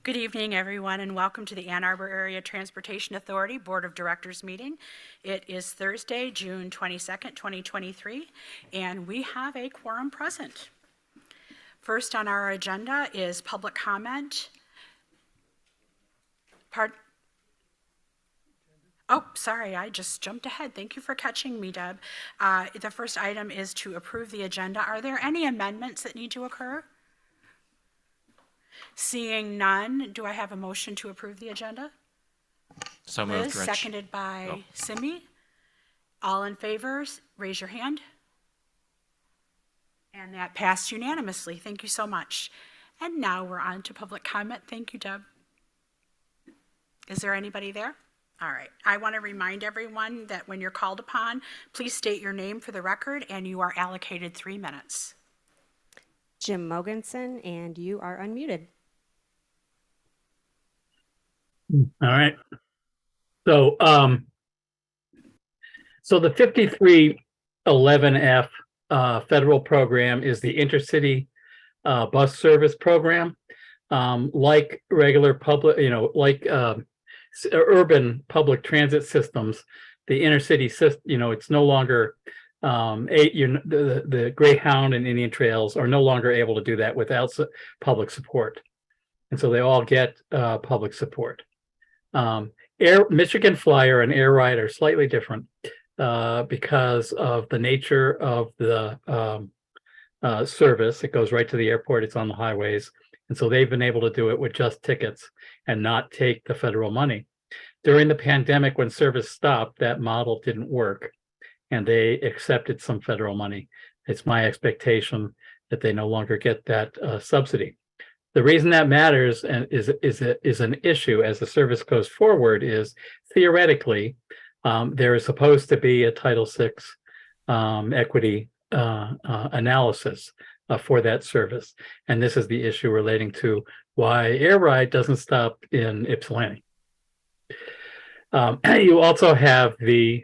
Good evening, everyone, and welcome to the Ann Arbor Area Transportation Authority Board of Directors meeting. It is Thursday, June 22nd, 2023, and we have a quorum present. First on our agenda is public comment. Oh, sorry, I just jumped ahead. Thank you for catching me, Deb. The first item is to approve the agenda. Are there any amendments that need to occur? Seeing none, do I have a motion to approve the agenda? So Liz, moved, Rich. seconded by Simi. All in favor, raise your hand. And that passed unanimously. Thank you so much. And now we're on to public comment. Thank you, Deb. Is there anybody there? All right. I want to remind everyone that when you're called upon, please state your name for the record, and you are allocated 3 minutes. Jim Mogensen, and you are unmuted. All right. So, the 5311F federal program is the intercity bus service program. Like regular public, urban public transit systems, the intercity system, it's no longer the Greyhound and Indian Trails are no longer able to do that without public support, and so they all get public support. Michigan Flyer and TheRide are slightly different because of the nature of the service. It goes right to the airport. It's on the highways. And so they've been able to do it with just tickets and not take the federal money. During the pandemic, when service stopped, that model didn't work, and they accepted some federal money. It's my expectation that they no longer get that subsidy. The reason that matters and is an issue as the service goes forward is theoretically there is supposed to be a Title VI equity analysis for that service, and this is the issue relating to why TheRide doesn't stop in Ypsilanti. You also have the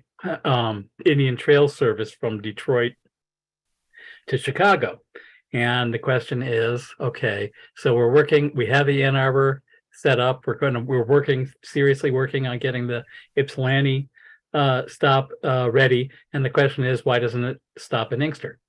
Indian Trail service from Detroit to Chicago. And the question is, okay, so we have the Ann Arbor set up. We're seriously working on getting the Ypsilanti stop ready. And the question is, why doesn't it stop in Inkster?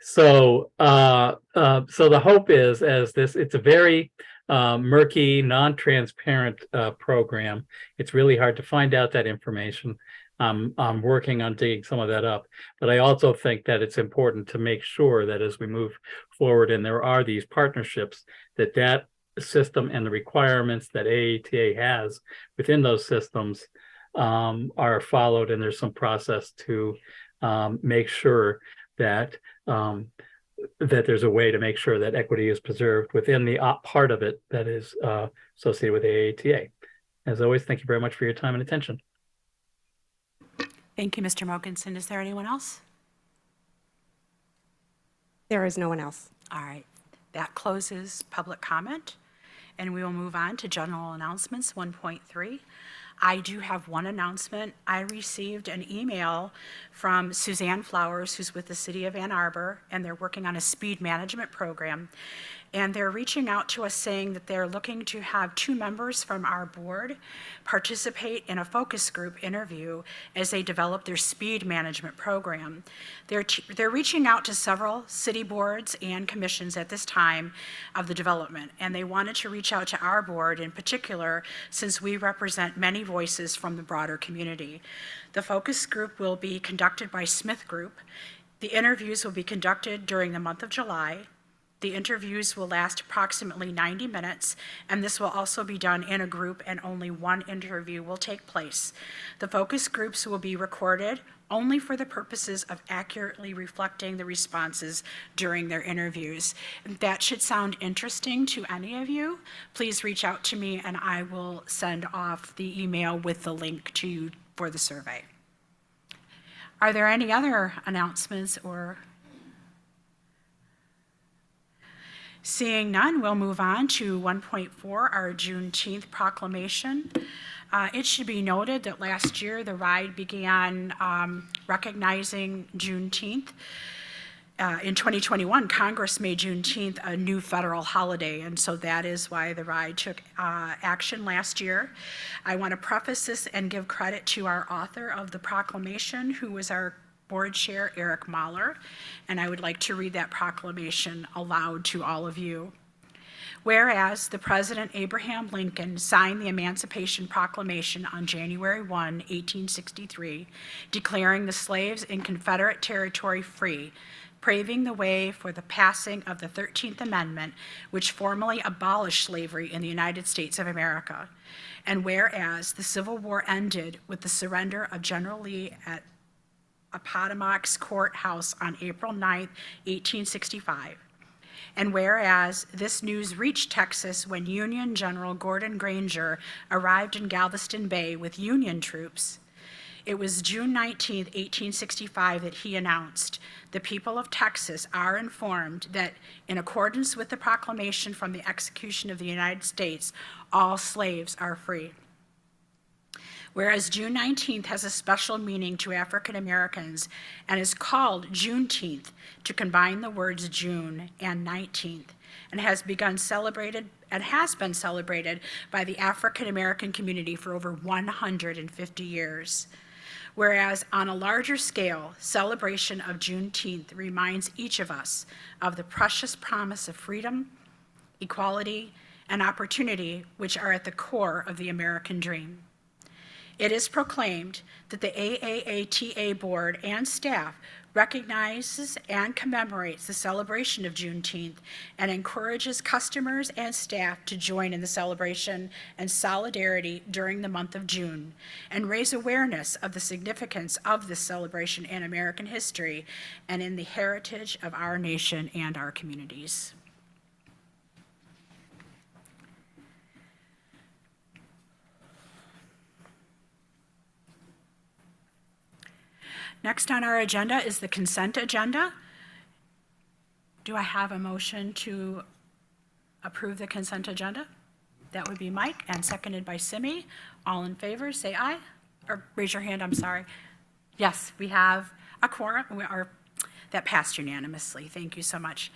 So the hope is, it's a very murky, non-transparent program. It's really hard to find out that information. I'm working on digging some of that up, but I also think that it's important to make sure that as we move forward and there are these partnerships, that system and the requirements that AATA has within those systems are followed, and there's some process to make sure that there's a way to make sure that equity is preserved within the part of it that is associated with AATA. As always, thank you very much for your time and attention. Thank you, Mr. Mogensen. Is there anyone else? There is no one else. All right. That closes public comment, and we will move on to general announcements 1.3. I do have one announcement. I received an email from Suzanne Flowers, who's with the City of Ann Arbor, and they're working on a speed management program. And they're reaching out to us saying that they're looking to have 2 members from our board participate in a focus group interview as they develop their speed management program. They're reaching out to several city boards and commissions at this time of the development, and they wanted to reach out to our board in particular since we represent many voices from the broader community. The focus group will be conducted by Smith Group. The interviews will be conducted during the month of July. The interviews will last approximately 90 minutes, and this will also be done in a group, and only one interview will take place. The focus groups will be recorded only for the purposes of accurately reflecting the responses during their interviews. If that should sound interesting to any of you, please reach out to me and I will send off the email with the link to you for the survey. Are there any other announcements or? Seeing none, we'll move on to 1.4, our Juneteenth proclamation. It should be noted that last year, TheRide began recognizing Juneteenth In 2021, Congress made Juneteenth a new federal holiday, and so that is why the RIDE took action last year. I want to preface this and give credit to our author of the proclamation, who was our board chair, Eric Mahler, and I would like to read that proclamation aloud to all of you. Whereas the President Abraham Lincoln signed the Emancipation Proclamation on January 1, 1863, declaring the slaves in Confederate territory free, paving the way for the passing of the 13th Amendment, which formally abolished slavery in the United States of America. And whereas the Civil War ended with the surrender of General Lee at Appomattox Courthouse on April 9, 1865. And whereas this news reached Texas when Union General Gordon Granger arrived in Galveston Bay with Union troops, it was June 19, 1865 that he announced, "The people of Texas are informed that in accordance with the proclamation from the execution of the United States, all slaves are free." Whereas June 19th has a special meaning to African Americans and is called Juneteenth to combine the words June and 19th, and has been celebrated by the African American community for over 150 years. Whereas on a larger scale, celebration of Juneteenth reminds each of us of the precious promise of freedom, equality, and opportunity which are at the core of the American dream. It is proclaimed that the AAATA board and staff recognizes and commemorates the celebration of Juneteenth and encourages customers and staff to join in the celebration and solidarity during the month of June and raise awareness of the significance of this celebration in American history and in the heritage of our nation and our communities. Next on our agenda is the consent agenda. Do I have a motion to approve the consent agenda? That would be Mike, and seconded by Simi. All in favor, say aye, or raise your hand, I'm sorry. Yes, we have a quorum, that passed unanimously. Thank you so much.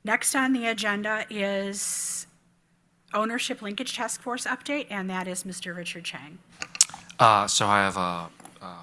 Next on the agenda is Ownership Linkage Task Force update, and that is Mr. Richard Chang. So I have a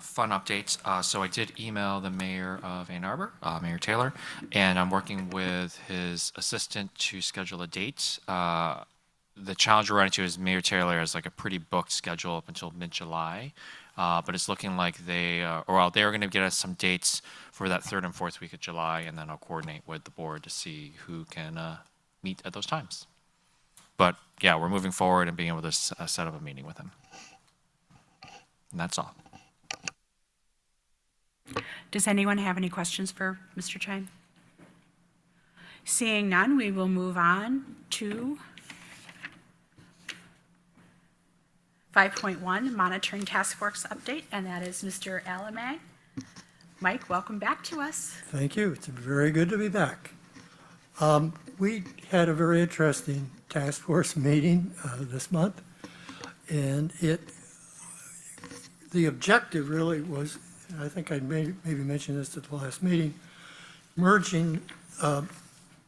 fun update. So I did email the mayor of Ann Arbor, Mayor Taylor, and I'm working with his assistant to schedule a date. The challenge we're running into is Mayor Taylor has like a pretty booked schedule up until mid-July, but it's looking like they're going to get us some dates for that 3rd and 4th week of July, and then I'll coordinate with the board to see who can meet at those times. But yeah, we're moving forward and being able to set up a meeting with him. And that's all. Does anyone have any questions for Mr. Chang? Seeing none, we will move on to 5.1, Monitoring Task Force update, and that is Mr. Alamang. Mike, welcome back to us. Thank you. It's very good to be back. We had a very interesting task force meeting this month, and the objective really was, I think I maybe mentioned this at the last meeting, merging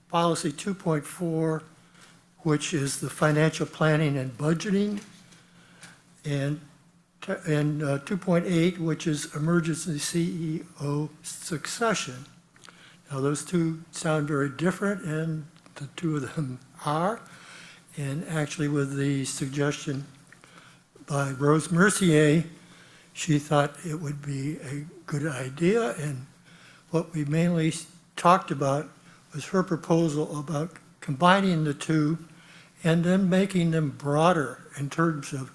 policy 2.4, which is the financial planning and budgeting, and 2.8, which is emergency CEO succession. Now, those two sound very different, and the two of them are. And actually, with the suggestion by Rose Mercier, she thought it would be a good idea, and what we mainly talked about was her proposal about combining the two and then making them broader in terms of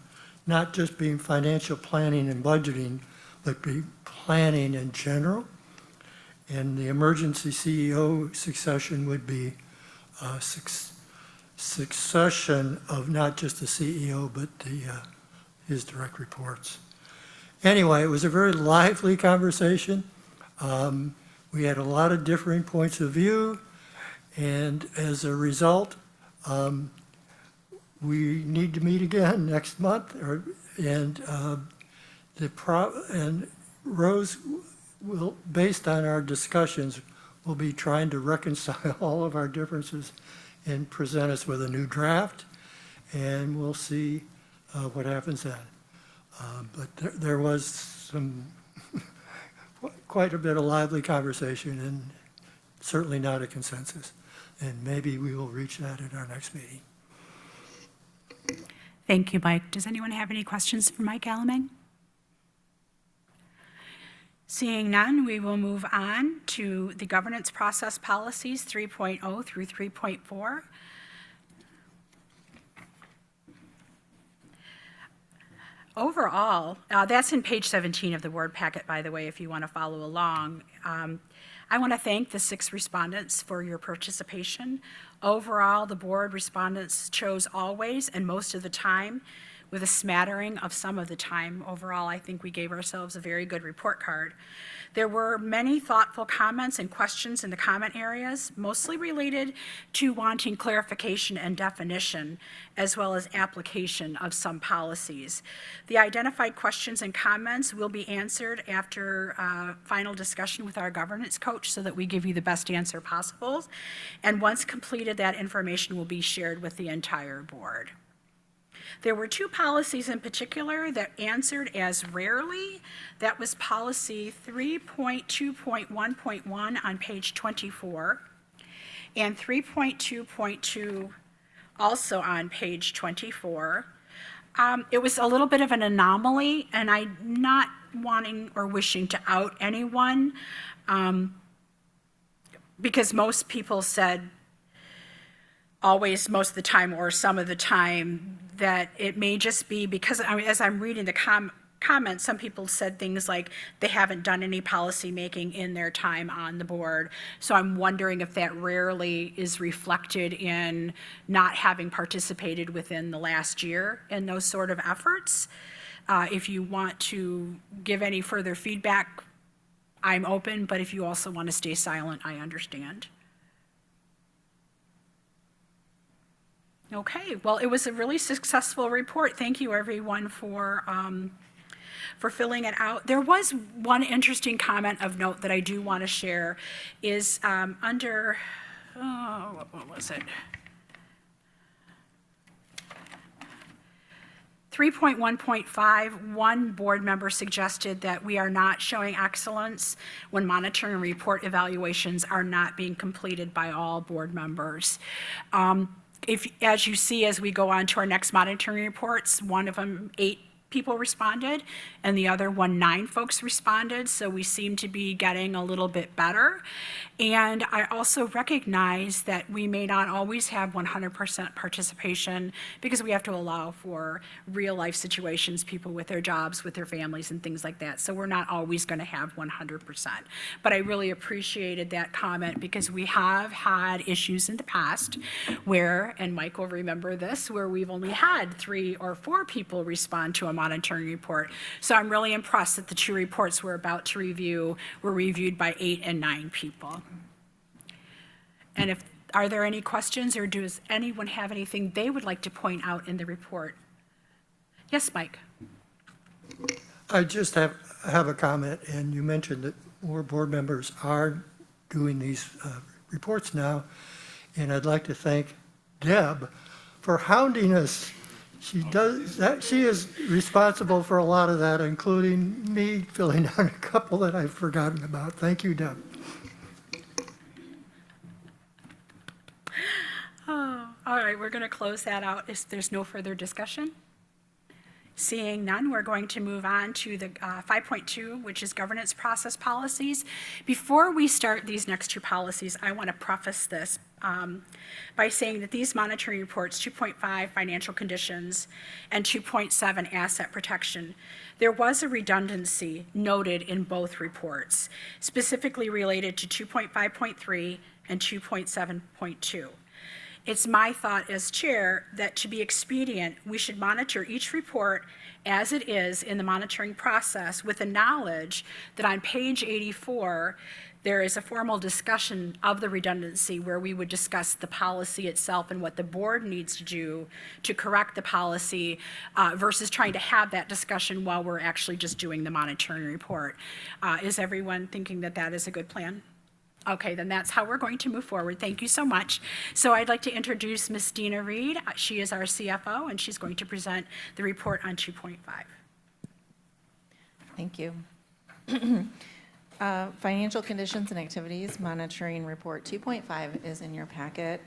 not just being financial planning and budgeting, but be planning in general. And the emergency CEO succession would be a succession of not just the CEO, but his direct reports. Anyway, it was a very lively conversation. We had a lot of differing points of view, and as a result, we need to meet again next month. And Rose we'll, based on our discussions, we'll be trying to reconcile all of our differences and present us with a new draft, and we'll see what happens then. But there was some, quite a bit of lively conversation, and certainly not a consensus. And maybe we will reach that at our next meeting. Thank you, Mike. Does anyone have any questions for Mike Alamang? Seeing none, we will move on to the governance process policies 3.0 through 3.4. Overall, that's in page 17 of the Word packet, by the way, if you want to follow along. I want to thank the 6 respondents for your participation. Overall, the board respondents chose always and most of the time, with a smattering of some of the time. Overall, I think we gave ourselves a very good report card. There were many thoughtful comments and questions in the comment areas, mostly related to wanting clarification and definition, as well as application of some policies. The identified questions and comments will be answered after final discussion with our governance coach so that we give you the best answer possible. And once completed, that information will be shared with the entire board. There were 2 policies in particular that answered as rarely. That was policy 3.2.1.1 on page 24 and 3.2.2 also on page 24. It was a little bit of an anomaly, and I'm not wanting or wishing to out anyone because most people said always, most of the time, or some of the time, that it may just be because, as I'm reading the comments, some people said things like they haven't done any policy making in their time on the board. So I'm wondering if that rarely is reflected in not having participated within the last year in those sort of efforts. If you want to give any further feedback, I'm open, but if you also want to stay silent, I understand. Okay, well, it was a really successful report. Thank you, everyone, for filling it out. There was one interesting comment of note that I do want to share is under, what was it? 3.1.5, one board member suggested that we are not showing excellence when monitoring and report evaluations are not being completed by all board members. If, as you see, as we go on to our next monitoring reports, one of them, 8 people responded, and the other one, 9 folks responded, so we seem to be getting a little bit better. And I also recognize that we may not always have 100% participation because we have to allow for real life situations, people with their jobs, with their families and things like that. So we're not always going to have 100%. But I really appreciated that comment because we have had issues in the past where, and Mike will remember this, where we've only had 3 or 4 people respond to a monitoring report. So I'm really impressed that the 2 reports we're about to review were reviewed by 8 and 9 people. And are there any questions, or does anyone have anything they would like to point out in the report? Yes, Mike. I just have a comment, and you mentioned that more board members are doing these reports now, and I'd like to thank Deb for hounding us. She does that. She is responsible for a lot of that, including me filling out a couple that I've forgotten about. Thank you, Deb. Oh, all right, we're going to close that out if there's no further discussion. Seeing none, we're going to move on to the 5.2, which is governance process policies. Before we start these next 2 policies, I want to preface this by saying that these monitoring reports, 2.5 financial conditions and 2.7 asset protection, there was a redundancy noted in both reports, specifically related to 2.5.3 and 2.7.2. It's my thought as chair that to be expedient, we should monitor each report as it is in the monitoring process with the knowledge that on page 84, there is a formal discussion of the redundancy where we would discuss the policy itself and what the board needs to do to correct the policy versus trying to have that discussion while we're actually just doing the monitoring report. Is everyone thinking that that is a good plan? Okay, then that's how we're going to move forward. Thank you so much. So I'd like to introduce Ms. Dina Reed. She is our CFO, and she's going to present the report on 2.5. Thank you. Financial conditions and activities monitoring report 2.5 is in your packet.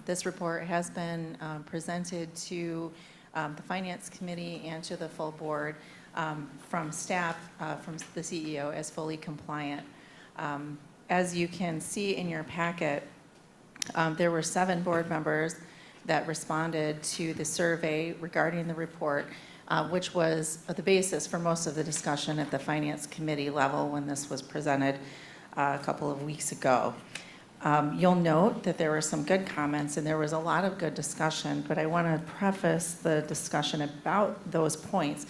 This report has been presented to the Finance Committee and to the full board from staff, from the CEO as fully compliant. As you can see in your packet, there were 7 board members that responded to the survey regarding the report, which was the basis for most of the discussion at the Finance Committee level when this was presented a couple of weeks ago. You'll note that there were some good comments and there was a lot of good discussion, but I want to preface the discussion about those points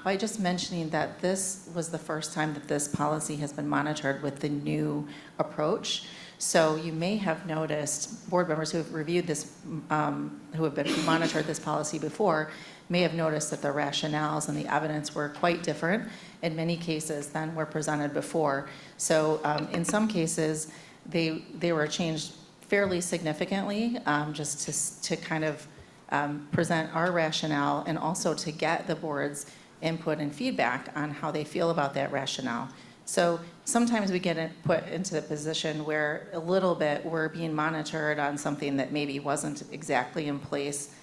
by just mentioning that this was the first time that this policy has been monitored with the new approach. So you may have noticed, board members who have reviewed this, who have been monitored this policy before, may have noticed that the rationales and the evidence were quite different in many cases than were presented before. So in some cases, they were changed fairly significantly just to kind of present our rationale and also to get the board's input and feedback on how they feel about that rationale. So sometimes we get put into the position where a little bit we're being monitored on something that maybe wasn't exactly in place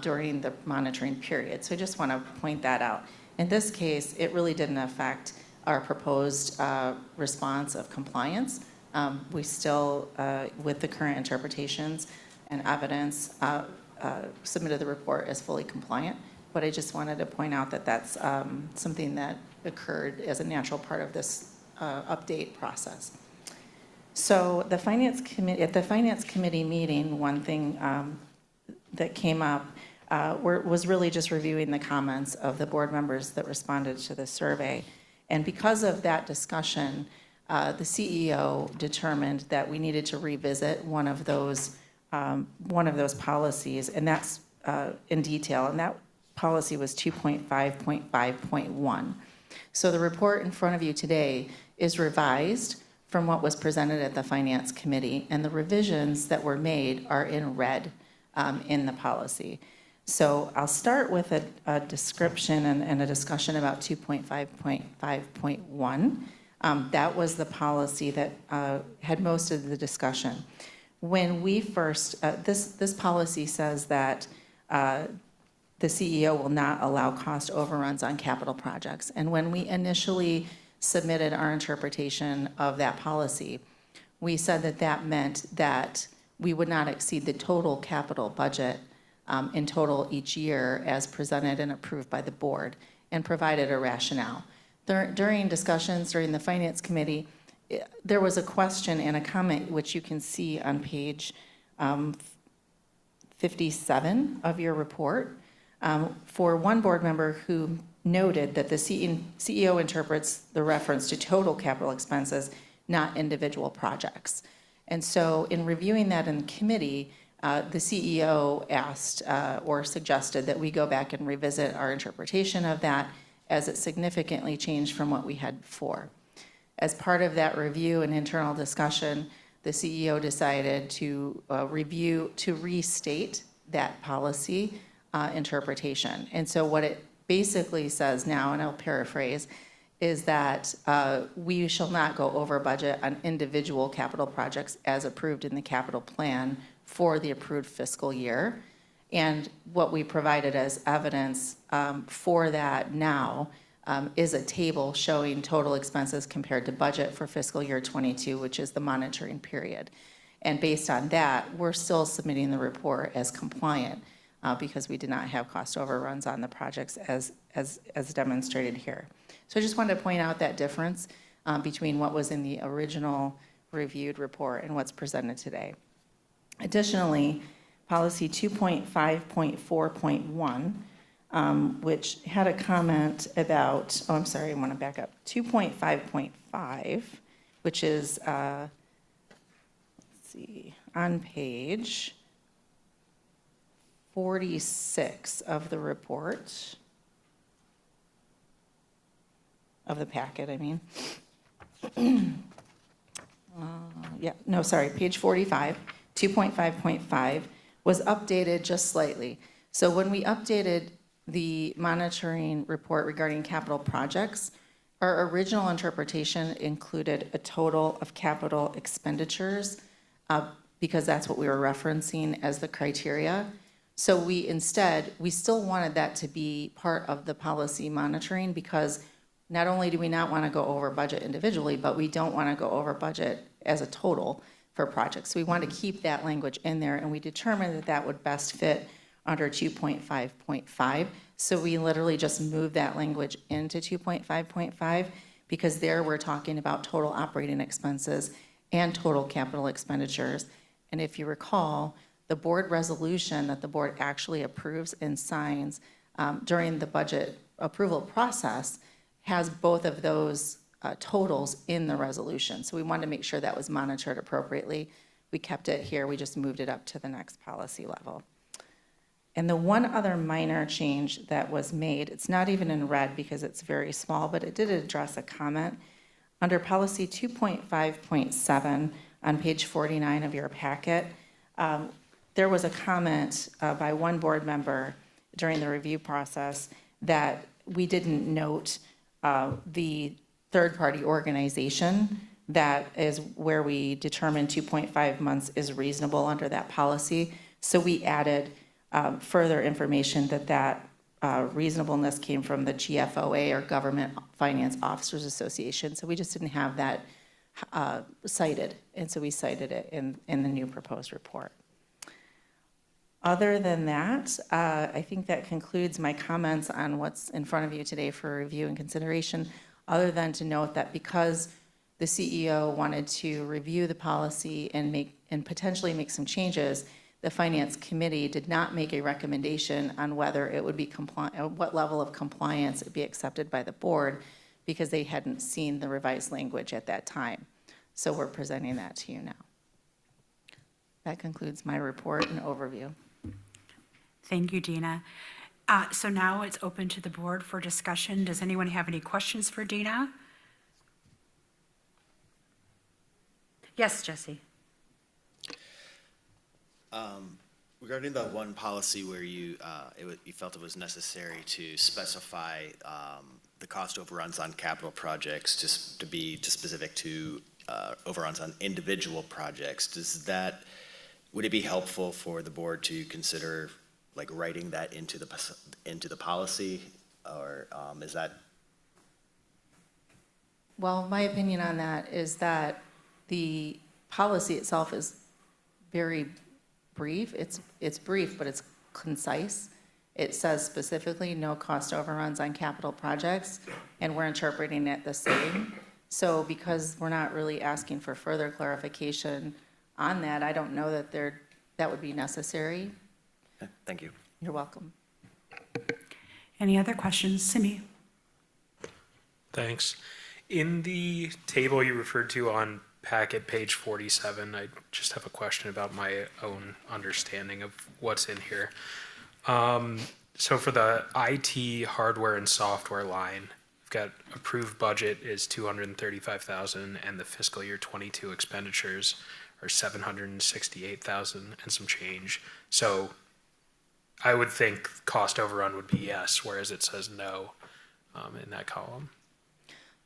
during the monitoring period. So I just want to point that out. In this case, it really didn't affect our proposed response of compliance. We still, with the current interpretations and evidence, submitted the report as fully compliant. But I just wanted to point out that that's something that occurred as a natural part of this update process. So the Finance Committee, at the Finance Committee meeting, one thing that came up was really just reviewing the comments of the board members that responded to the survey. And because of that discussion, the CEO determined that we needed to revisit one of those policies, and that's in detail. And that policy was 2.5.5.1. So the report in front of you today is revised from what was presented at the Finance Committee, and the revisions that were made are in red in the policy. So I'll start with a description and a discussion about 2.5.5.1. That was the policy that had most of the discussion. When we first, this policy says that the CEO will not allow cost overruns on capital projects. And when we initially submitted our interpretation of that policy, we said that that meant that we would not exceed the total capital budget in total each year as presented and approved by the board, and provided a rationale. During discussions during the Finance Committee, there was a question and a comment which you can see on page 57 of your report, for one board member who noted that the CEO interprets the reference to total capital expenses, not individual projects. And so in reviewing that in committee, the CEO asked or suggested that we go back and revisit our interpretation of that as it significantly changed from what we had before. As part of that review and internal discussion, the CEO decided to restate that policy interpretation. And so what it basically says now, and I'll paraphrase, is that we shall not go over budget on individual capital projects as approved in the capital plan for the approved fiscal year. And what we provided as evidence for that now is a table showing total expenses compared to budget for fiscal year 22, which is the monitoring period. And based on that, we're still submitting the report as compliant because we did not have cost overruns on the projects as demonstrated here. So I just wanted to point out that difference between what was in the original reviewed report and what's presented today. Additionally, policy 2.5.4.1, which had a comment about, oh, I'm sorry, I want to back up. 2.5.5, which is, let's see, on page 46 of the report, of the packet, I mean. Yeah, no, sorry, page 45, 2.5.5 was updated just slightly. So when we updated the monitoring report regarding capital projects, our original interpretation included a total of capital expenditures because that's what we were referencing as the criteria. So we still wanted that to be part of the policy monitoring because not only do we not want to go over budget individually, but we don't want to go over budget as a total for projects. So we want to keep that language in there, and we determined that that would best fit under 2.5.5. So we literally just moved that language into 2.5.5 because there we're talking about total operating expenses and total capital expenditures. And if you recall, the board resolution that the board actually approves and signs during the budget approval process has both of those totals in the resolution. So we wanted to make sure that was monitored appropriately. We kept it here, we just moved it up to the next policy level. And the one other minor change that was made, it's not even in red because it's very small, but it did address a comment. Under policy 2.5.7 on page 49 of your packet, there was a comment by one board member during the review process that we didn't note the third-party organization. That is where we determined 2.5 months is reasonable under that policy. So we added further information that reasonableness came from the GFOA, or Government Finance Officers Association. So we just didn't have that cited, and so we cited it in the new proposed report. Other than that, I think that concludes my comments on what's in front of you today for review and consideration, other than to note that because the CEO wanted to review the policy and potentially make some changes, the Finance Committee did not make a recommendation on whether it would be what level of compliance it would be accepted by the board, because they hadn't seen the revised language at that time. So we're presenting that to you now. That concludes my report and overview. Thank you, Dina. So now it's open to the board for discussion. Does anyone have any questions for Dina? Yes, Jesse. Regarding the one policy where you felt it was necessary to specify the cost overruns on capital projects to be specific to overruns on individual projects, would it be helpful for the board to consider like writing that into the policy, or is that? Well, my opinion on that is that the policy itself is very brief. It's brief, but it's concise. It says specifically no cost overruns on capital projects, and we're interpreting it the same. So because we're not really asking for further clarification on that, I don't know that that would be necessary. Okay, thank you. You're welcome. Any other questions? Simi? Thanks. In the table you referred to on packet page 47, I just have a question about my own understanding of what's in here. So for the IT hardware and software line, we've got approved budget is $235,000, and the fiscal year 22 expenditures are $768,000 and some change. So I would think cost overrun would be yes, whereas it says no in that column.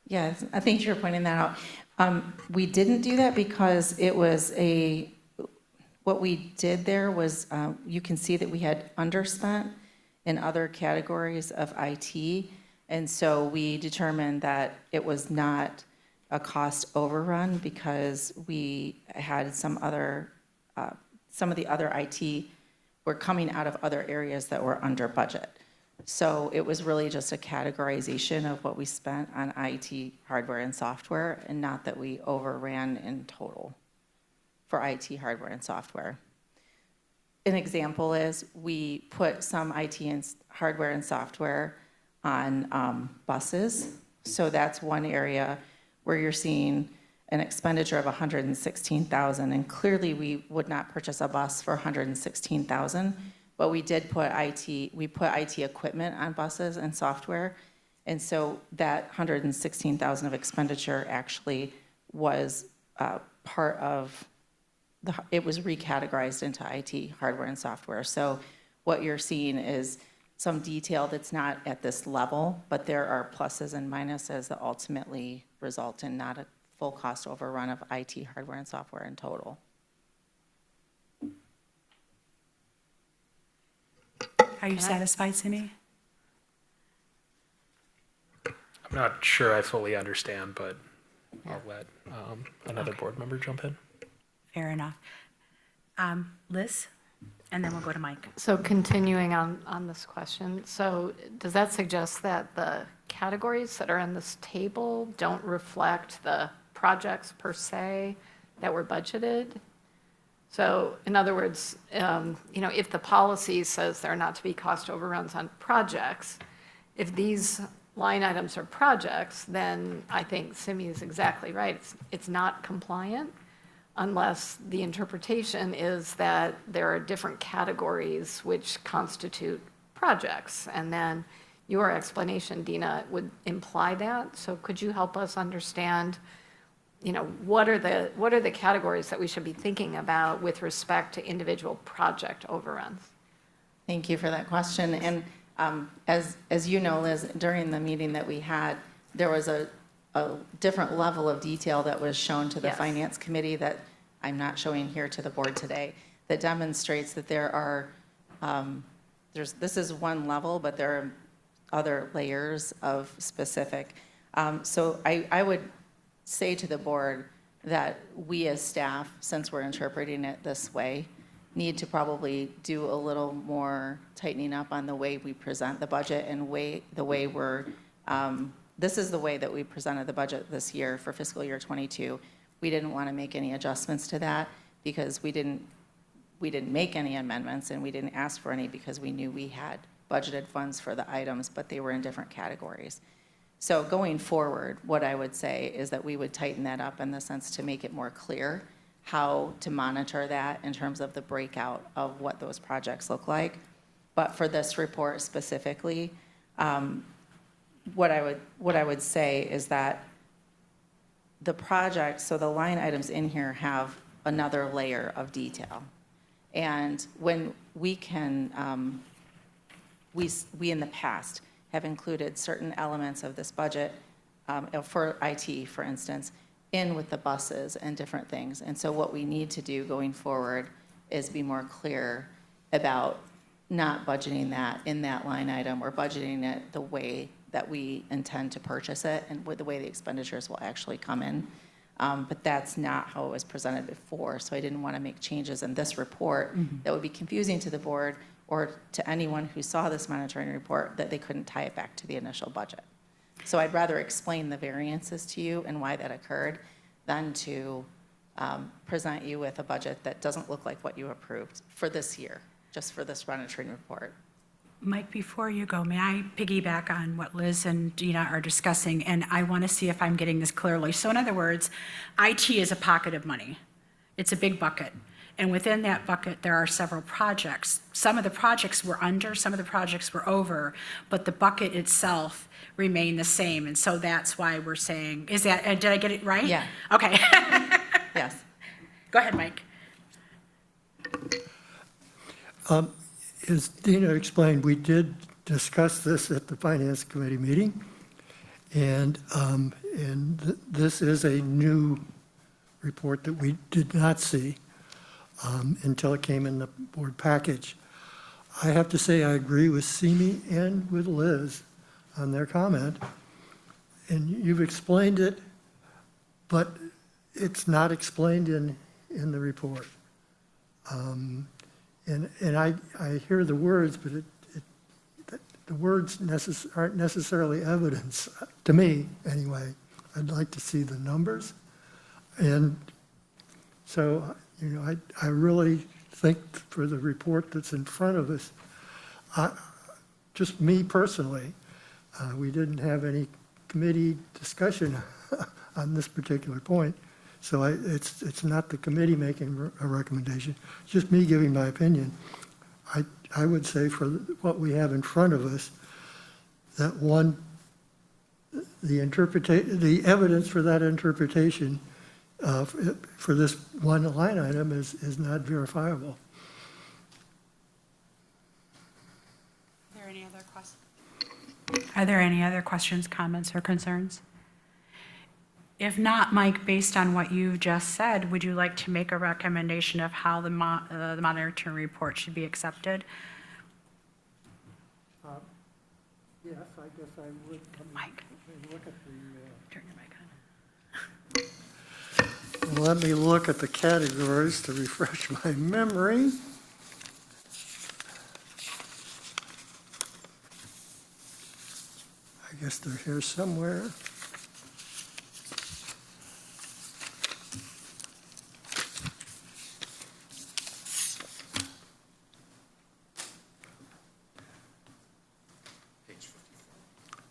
Yeah, I think you're pointing that out. We didn't do that because it was what we did there was, you can see that we had underspent in other categories of IT. And so we determined that it was not a cost overrun because we had some of the other IT were coming out of other areas that were under budget. So it was really just a categorization of what we spent on IT hardware and software, and not that we overran in total for IT hardware and software. an example is we put some IT and hardware and software on buses. So that's one area where you're seeing an expenditure of 116,000. And clearly, we would not purchase a bus for 116,000, but we did put we put IT equipment on buses and software. And so that 116,000 of expenditure actually was part of it was recategorized into IT hardware and software. So what you're seeing is some detail that's not at this level, but there are pluses and minuses that ultimately result in not a full cost overrun of IT hardware and software in total. Are you satisfied, Simi? I'm not sure I fully understand, but I'll let another board member jump in. Fair enough. Liz, and then we'll go to Mike. So continuing on this question, so does that suggest that the categories that are in this table don't reflect the projects per se that were budgeted? So in other words, if the policy says there are not to be cost overruns on projects, if these line items are projects, then I think Simi is exactly right. It's not compliant unless the interpretation is that there are different categories which constitute projects. And then your explanation, Dina, would imply that. So could you help us understand, what are the categories that we should be thinking about with respect to individual project overruns? Thank you for that question. And as you know, Liz, during the meeting that we had, there was a different level of detail that was shown to the Yes. Finance Committee that I'm not showing here to the board today, that demonstrates that there are, this is one level, but there are other layers of specific. So I would say to the board that we as staff, since we're interpreting it this way, need to probably do a little more tightening up on the way we present the budget and the way we're, this is the way that we presented the budget this year for fiscal year '22. We didn't want to make any adjustments to that because we didn't make any amendments and we didn't ask for any because we knew we had budgeted funds for the items, but they were in different categories. So going forward, what I would say is that we would tighten that up in the sense to make it more clear how to monitor that in terms of the breakout of what those projects look like. But for this report specifically, what I would say is that the projects, so the line items in here have another layer of detail. And when we can, we in the past have included certain elements of this budget for IT, for instance, in with the buses and different things. And so what we need to do going forward is be more clear about not budgeting that in that line item or budgeting it the way that we intend to purchase it and with the way the expenditures will actually come in. But that's not how it was presented before. So I didn't want to make changes in this report that would be confusing to the board or to anyone who saw this monitoring report that they couldn't tie it back to the initial budget. So I'd rather explain the variances to you and why that occurred than to present you with a budget that doesn't look like what you approved for this year, just for this monitoring report. Mike, before you go, may I piggyback on what Liz and Dina are discussing? And I want to see if I'm getting this clearly. So in other words, IT is a pocket of money. It's a big bucket. And within that bucket, there are several projects. Some of the projects were under, some of the projects were over, but the bucket itself remained the same. And so that's why we're saying, did I get it right? Yeah. Okay. Yes. Go ahead, Mike. As Dina explained, we did discuss this at the Finance Committee meeting, and this is a new report that we did not see until it came in the board package. I have to say I agree with Simi and with Liz on their comment, and you've explained it, but it's not explained in the report. And I hear the words, but the words aren't necessarily evidence, to me anyway. I'd like to see the numbers. And so, I really think for the report that's in front of us, just me personally, we didn't have any committee discussion on this particular point. So it's not the committee making a recommendation, it's just me giving my opinion. I would say for what we have in front of us, that one, the evidence for that interpretation for this one line item is not verifiable. Are there any other questions, comments, or concerns? If not, Mike, based on what you just said, would you like to make a recommendation of how the monitoring report should be accepted? Yes, I guess I would. Mike. Look at Turn your mic on. let me look at the categories to refresh my memory. I guess they're here somewhere.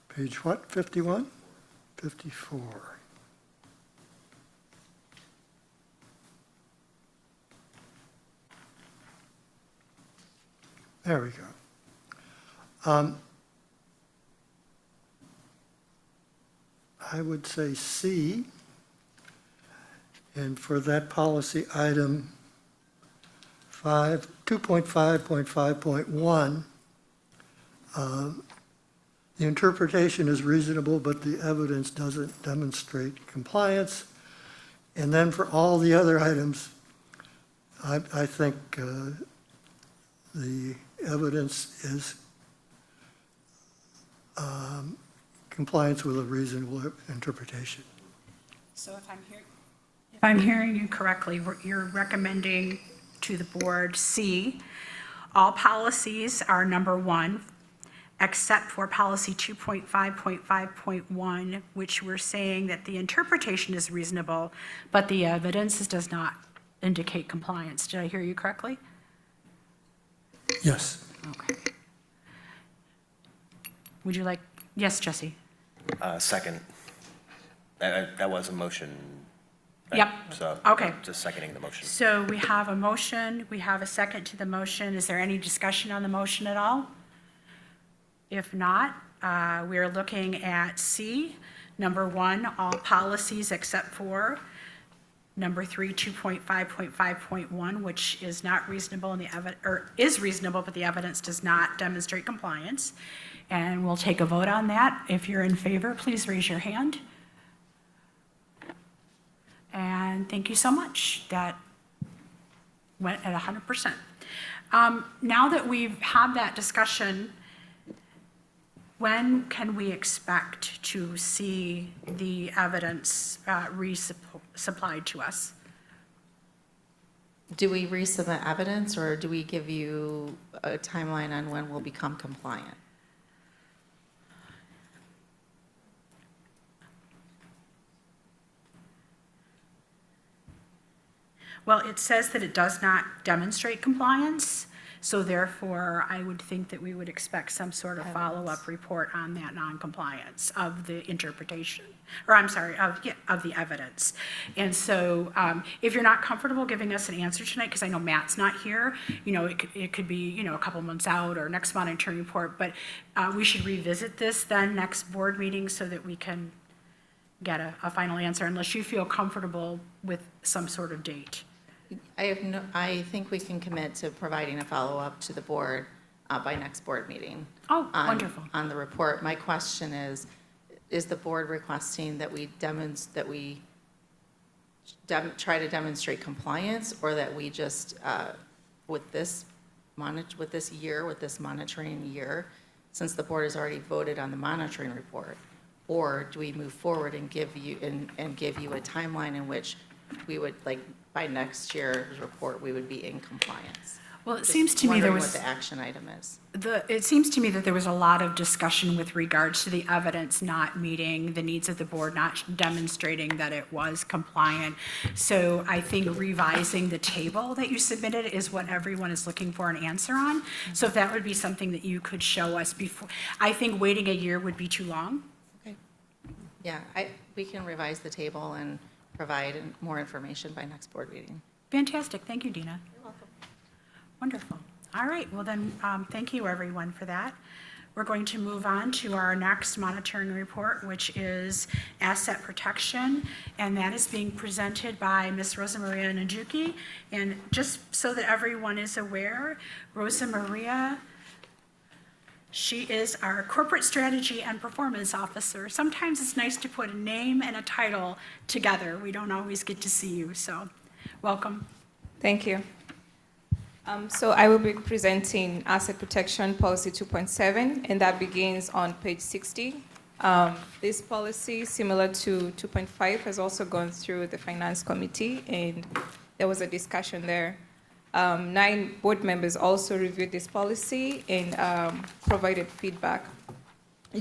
Page what, 51? 54. There we go. I would say C, and for that policy item 2.5.5.1, the interpretation is reasonable, but the evidence doesn't demonstrate compliance. And then for all the other items, I think the evidence is compliance with a reasonable interpretation. So if I'm hearing you correctly, you're recommending to the board C, all policies are number 1, except for policy 2.5.5.1, which we're saying that the interpretation is reasonable, but the evidence does not indicate compliance. Did I hear you correctly? Yes. Okay. Would you like, yes, Jesse? Second. That was a motion. Right? Yep. So. Okay. Just seconding the motion. So we have a motion, we have a second to the motion. Is there any discussion on the motion at all? If not, we are looking at C, number 1, all policies except for number 3, 2.5.5.1, which is not reasonable in the is reasonable, but the evidence does not demonstrate compliance. And we'll take a vote on that. If you're in favor, please raise your hand. And thank you so much. That went at 100%. Now that we've had that discussion, when can we expect to see the evidence resupplied to us? Do we resubmit evidence, or do we give you a timeline on when we'll become compliant? Well, it says that it does not demonstrate compliance, so therefore, I would think that we would expect some sort of follow-up report on that non-compliance of the interpretation, or I'm sorry, of the evidence. And so if you're not comfortable giving us an answer tonight, because I know Matt's not here, it could be, a couple months out or next monitoring report, but we should revisit this then next board meeting so that we can get a final answer, unless you feel comfortable with some sort of date. I think we can commit to providing a follow-up to the board by next board meeting. Oh, wonderful. On the report. My question is the board requesting that we try to demonstrate compliance, or that we just, with this monitoring year, since the board has already voted on the monitoring report, or do we move forward and give you a timeline in which we would, like, by next year's report, we would be in compliance? Well, it Just seems to me there wondering was, what the action item is. it seems to me that there was a lot of discussion with regards to the evidence not meeting the needs of the board, not demonstrating that it was compliant. So I think revising the table that you submitted is what everyone is looking for an answer on. So if that would be something that you could show us before, I think waiting a year would be too long. Okay. Yeah, we can revise the table and provide more information by next board meeting. Fantastic, thank you, Dina. You're welcome. Wonderful. All right, well then, thank you everyone for that. We're going to move on to our next monitoring report, which is asset protection, and that is being presented by Ms. Rosa Maria Najuki. And just so that everyone is aware, Rosa Maria, she is our Corporate Strategy and Performance Officer. Sometimes it's nice to put a name and a title together. We don't always get to see you, so welcome. Thank you. So I will be presenting Asset Protection Policy 2.7, and that begins on page 60. This policy, similar to 2.5, has also gone through the Finance Committee, and there was a discussion there. 9 board members also reviewed this policy and provided feedback.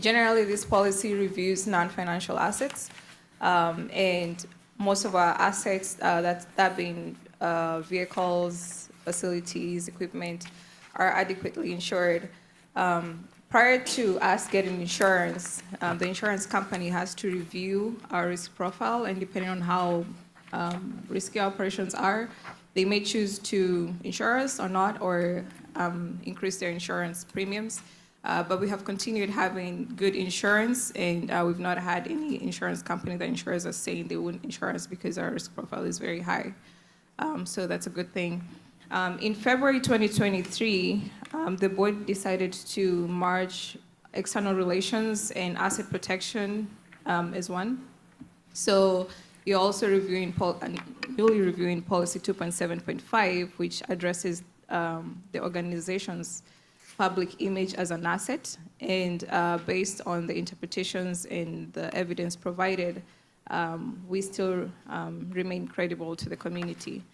Generally, this policy reviews non-financial assets, and most of our assets, that being vehicles, facilities, equipment, are adequately insured. Prior to us getting insurance, the insurance company has to review our risk profile, and depending on how risky our operations are, they may choose to insure us or not, or increase their insurance premiums. But we have continued having good insurance, and we've not had any insurance company that insures us saying they wouldn't insure us because our risk profile is very high. So that's a good thing. In February 2023, the board decided to merge external relations and asset protection as one. So you're also newly reviewing Policy 2.7.5, which addresses the organization's public image as an asset. And based on the interpretations and the evidence provided, we still remain credible to the community.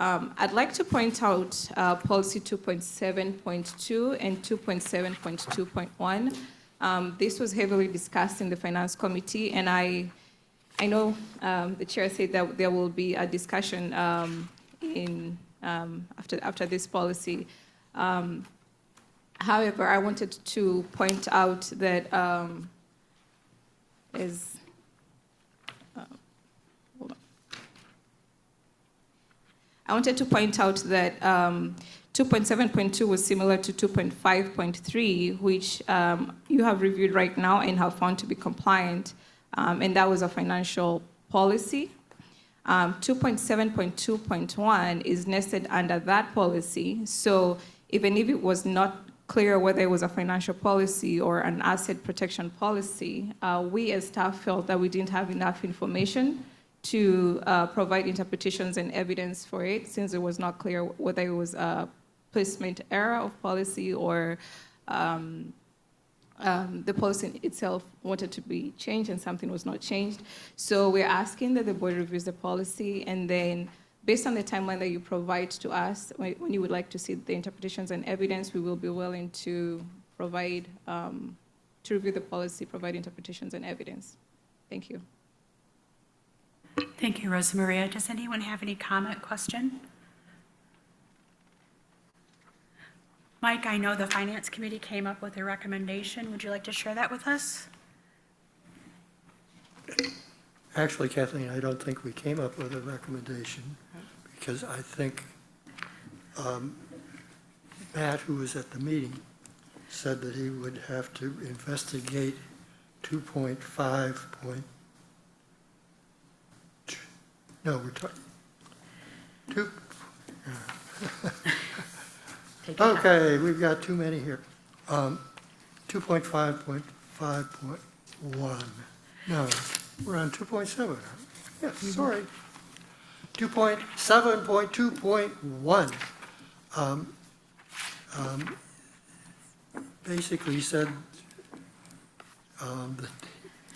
I'd like to point out Policy 2.7.2 and 2.7.2.1. This was heavily discussed in the Finance Committee, and I know the chair said that there will be a discussion after this policy. However, I wanted to point out that I wanted to point out that 2.7.2 was similar to 2.5.3, which you have reviewed right now and have found to be compliant, and that was a financial policy. 2.7.2.1 is nested under that policy, so even if it was not clear whether it was a financial policy or an asset protection policy, we as staff felt that we didn't have enough information to provide interpretations and evidence for it, since it was not clear whether it was a placement error of policy or the policy itself wanted to be changed and something was not changed. So we're asking that the board reviews the policy, and then based on the timeline that you provide to us, when you would like to see the interpretations and evidence, we will be willing to provide, to review the policy, provide interpretations and evidence. Thank you. Thank you, Rosa Maria. Does anyone have any comment, question? Mike, I know the Finance Committee came up with a recommendation. Would you like to share that with us? Actually, Kathleen, I don't think we came up with a recommendation, because I think Matt, who was at the meeting, said that he would have to investigate 2.5. No, we're talking. Okay, we've got too many here. 2.5.5.1. No, we're on 2.7. Yeah, sorry. 2.7.2.1. Basically said that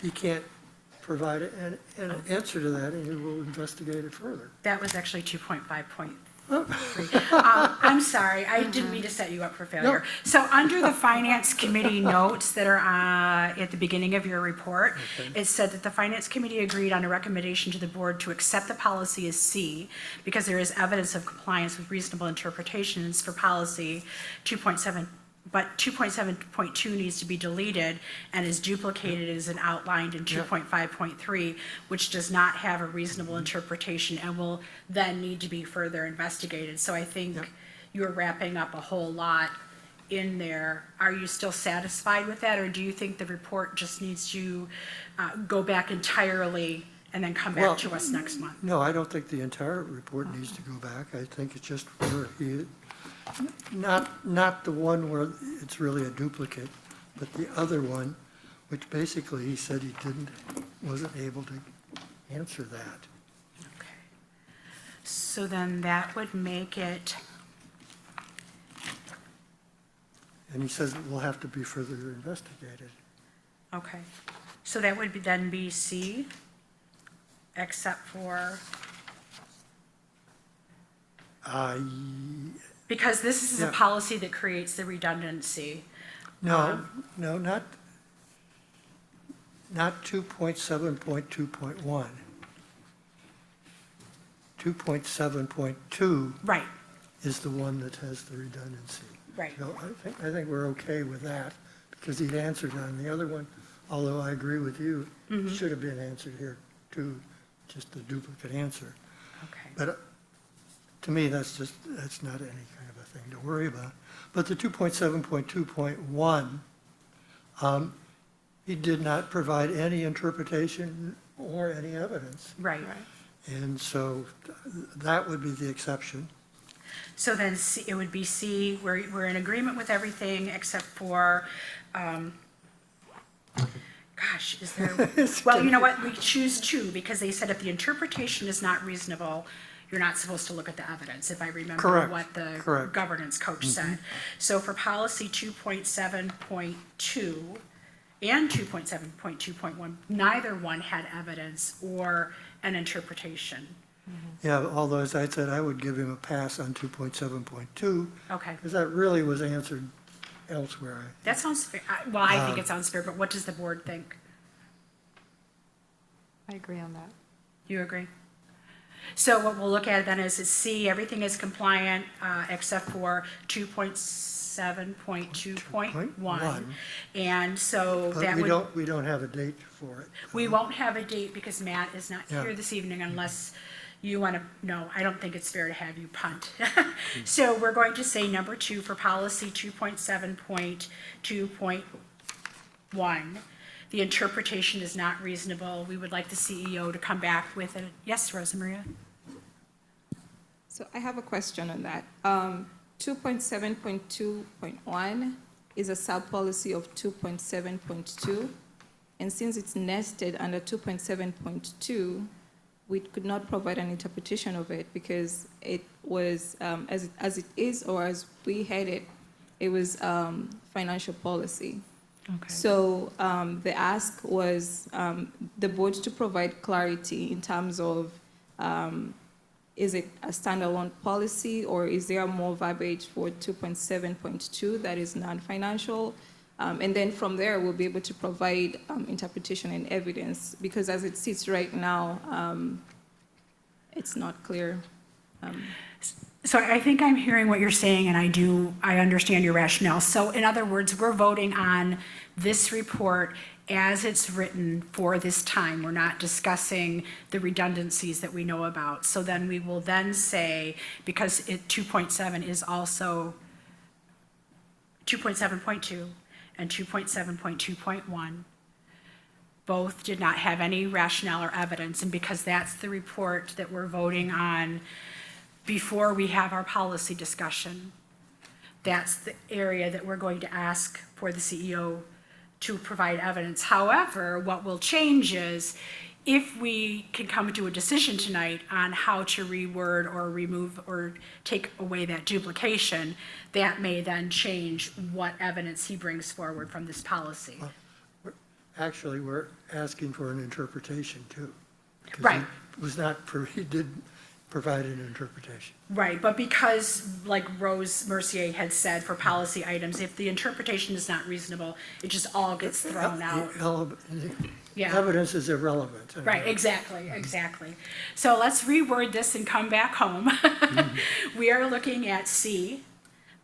he can't provide an answer to that, and he will investigate it further. That was actually 2.5.3. I'm sorry, I didn't mean to set you up for failure. So under the Finance Committee notes that are at the beginning of your report, it said that the Finance Committee agreed on a recommendation to the board to accept the policy as C because there is evidence of compliance with reasonable interpretations for policy 2.7, but 2.7.2 needs to be deleted and is duplicated as an outlined in 2.5.3, which does not have a reasonable interpretation and will then need to be further investigated. So I think you're wrapping up a whole lot in there. Are you still satisfied with that, or do you think the report just needs to go back entirely and then come back to us next month? No, I don't think the entire report needs to go back. I think it's just where he, not the one where it's really a duplicate, but the other one, which basically he said he wasn't able to answer that. Okay. So then that would make it, And he says it will have to be further investigated. okay. So that would then be C, except for, because this is a Yeah. policy that creates the redundancy. No, not 2.7.2.1. 2.7.2 Right, is the one that has the redundancy. right. So I think we're okay with that, because he'd answered on the other one, although I agree with you, it should have been answered here too, just a duplicate answer. Okay. But to me, that's not any kind of a thing to worry about. But the 2.7.2.1, he did not provide any interpretation or any evidence. Right. And so that would be the exception. So then C, it would be C, we're in agreement with everything except for, gosh, is there, well, you know what, we choose two, because they said if the interpretation is not reasonable, you're not supposed to look at the evidence, if I remember Correct, what the correct. governance coach said. So for policy 2.7.2 and 2.7.2.1, neither one had evidence or an interpretation. Yeah, although as I said, I would give him a pass on 2.7.2, Okay, because that really was answered elsewhere. that sounds fair. Well, I think it sounds fair, but what does the board think? I agree on that. You agree? So what we'll look at then is C, everything is compliant, except for 2.7.2.1. And so But that we would, we don't have a date for it. we won't have a date because Matt is not Yeah. here this evening unless you want to, no, I don't think it's fair to have you punt. So we're going to say number 2 for policy 2.7.2.1. The interpretation is not reasonable. We would like the CEO to come back with it. Yes, Rosa Maria? So I have a question on that. 2.7.2.1 is a sub-policy of 2.7.2, and since it's nested under 2.7.2, we could not provide an interpretation of it because it was, as it is, or as we had it, it was financial policy. Okay. So the ask was the board to provide clarity in terms of is it a standalone policy or is there more verbiage for 2.7.2 that is non-financial? And then from there, we'll be able to provide interpretation and evidence because as it sits right now, it's not clear. So I think I'm hearing what you're saying, and I understand your rationale. So in other words, we're voting on this report as it's written for this time. We're not discussing the redundancies that we know about. So then we will then say, because 2.7 is also 2.7.2 and 2.7.2.1, both did not have any rationale or evidence, and because that's the report that we're voting on before we have our policy discussion, that's the area that we're going to ask for the CEO to provide evidence. However, what will change is if we can come to a decision tonight on how to reword or remove or take away that duplication, that may then change what evidence he brings forward from this policy. Actually, we're asking for an interpretation too. 'Cause Right. he was not, he provide an interpretation. Right, but because, like Rose Mercier had said, for policy items, if the interpretation is not reasonable, it just all gets thrown out. Yeah. Evidence is irrelevant. Right, exactly. So let's reword this and come back home. We are looking at C,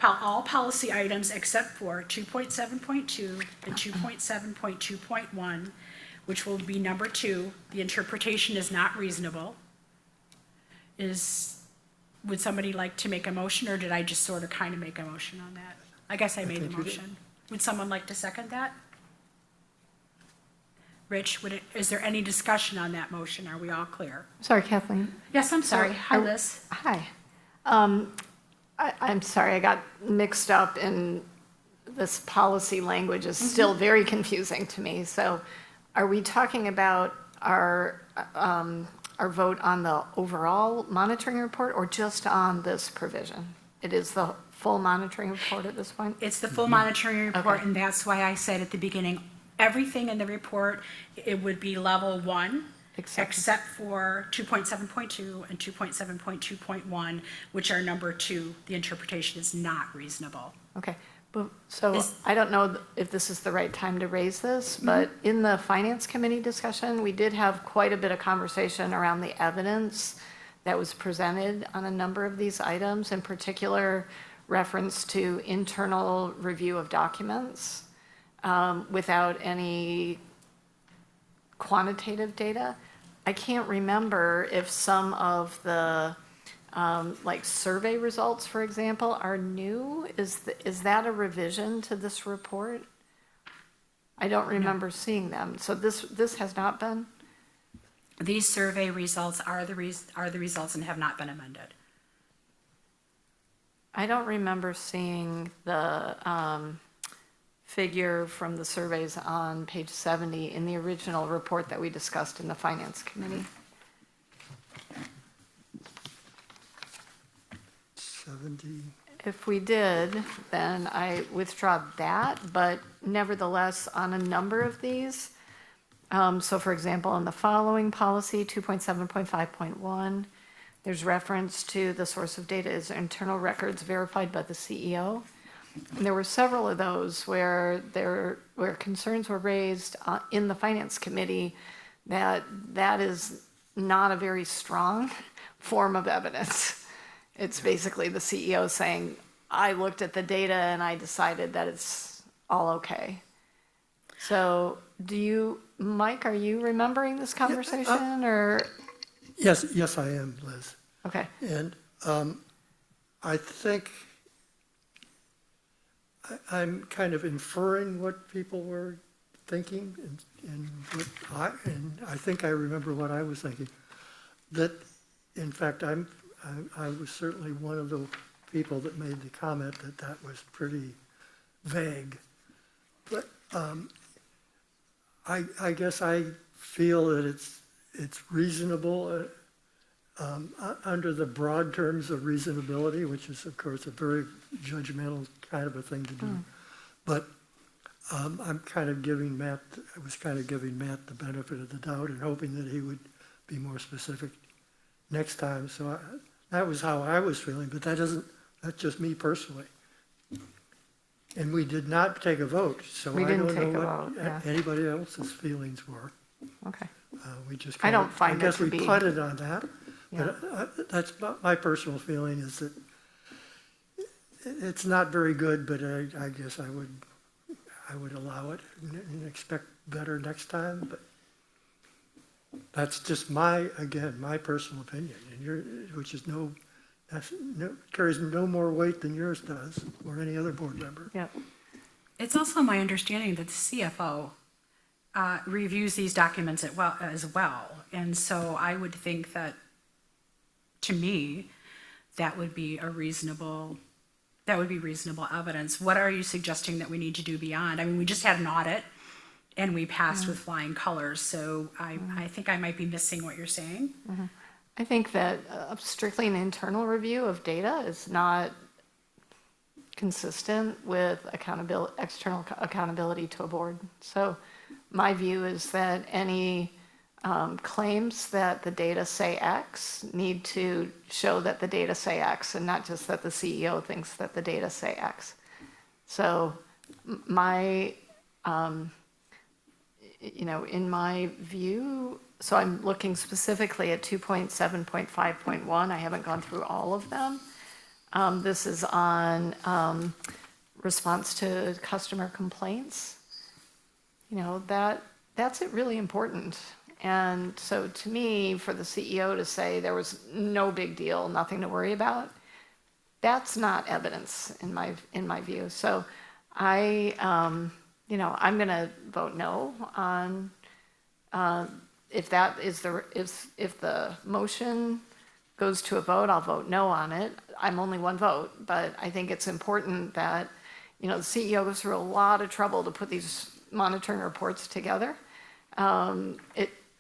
all policy items except for 2.7.2 and 2.7.2.1, which will be number 2, the interpretation is not reasonable. Would somebody like to make a motion, or did I just sort of kind of make a motion on that? I guess I made the think you did. motion. Would someone like to second that? Rich, is there any discussion on that motion? Are we all clear? Sorry, Kathleen. Yes, I'm sorry. Hi, Liz. Hi. I'm sorry, I got mixed up in this policy language is still very confusing to me. So are we talking about our vote on the overall monitoring report or just on this provision? It is the full monitoring report at this point? It's the full monitoring report, Okay. and that's why I said at the beginning, everything in the report, it would be level 1, except for 2.7.2 and 2.7.2.1, which are number 2. The interpretation is not reasonable. Okay, so I don't know if this is the right time to raise this, but in the Finance Committee discussion, we did have quite a bit of conversation around the evidence that was presented on a number of these items, in particular reference to internal review of documents without any quantitative data. I can't remember if some of the like survey results, for example, are new. Is that a revision to this report? I don't remember seeing them. So this has not been? These survey results are the results and have not been amended. I don't remember seeing the figure from the surveys on page 70 in the original report that we discussed in the Finance Committee. 70. If we did, then I withdraw that, but nevertheless, on a number of these, so for example, in the following policy, 2.7.5.1, there's reference to the source of data is internal records verified by the CEO. And there were several of those where concerns were raised in the Finance Committee that is not a very strong form of evidence. It's basically the CEO saying, I looked at the data and I decided that it's all okay. So Mike, are you remembering this conversation or? Yes, I am, Liz. Okay. And I think I'm kind of inferring what people were thinking, and I think I remember what I was thinking. That, in fact, I was certainly one of the people that made the comment that was pretty vague. But I guess I feel that it's reasonable under the broad terms of reasonability, which is, of course, a very judgmental kind of a thing to do. But I was kind of giving Matt the benefit of the doubt and hoping that he would be more specific next time. So that was how I was feeling, but that's just me personally. And we did not take a vote, so We I didn't don't take know a what vote, yeah. anybody else's feelings were. Okay. We just I don't kinda- find I guess it to we be- punted on that, Yeah. but that's my personal feeling is that it's not very good, but I guess I would allow it and expect better next time, but that's just my personal opinion, and which is carries no more weight than yours does, or any other board member. Yeah. It's also my understanding that the CFO reviews these documents as well. And so I would think that, to me, that would be reasonable evidence. What are you suggesting that we need to do beyond? I mean, we just had an audit and we passed with flying colors. So I think I might be missing what you're saying. I think that strictly an internal review of data is not consistent with external accountability to a board. So my view is that any claims that the data say X need to show that the data say X and not just that the CEO thinks that the data say X. So my, in my view, so I'm looking specifically at 2.7.5.1. I haven't gone through all of them. This is on response to customer complaints. That's it really important. And so to me, for the CEO to say there was no big deal, nothing to worry about, that's not evidence in my view. So I'm going to vote no on if the motion goes to a vote, I'll vote no on it. I'm only one vote, but I think it's important that the CEO goes through a lot of trouble to put these monitoring reports together.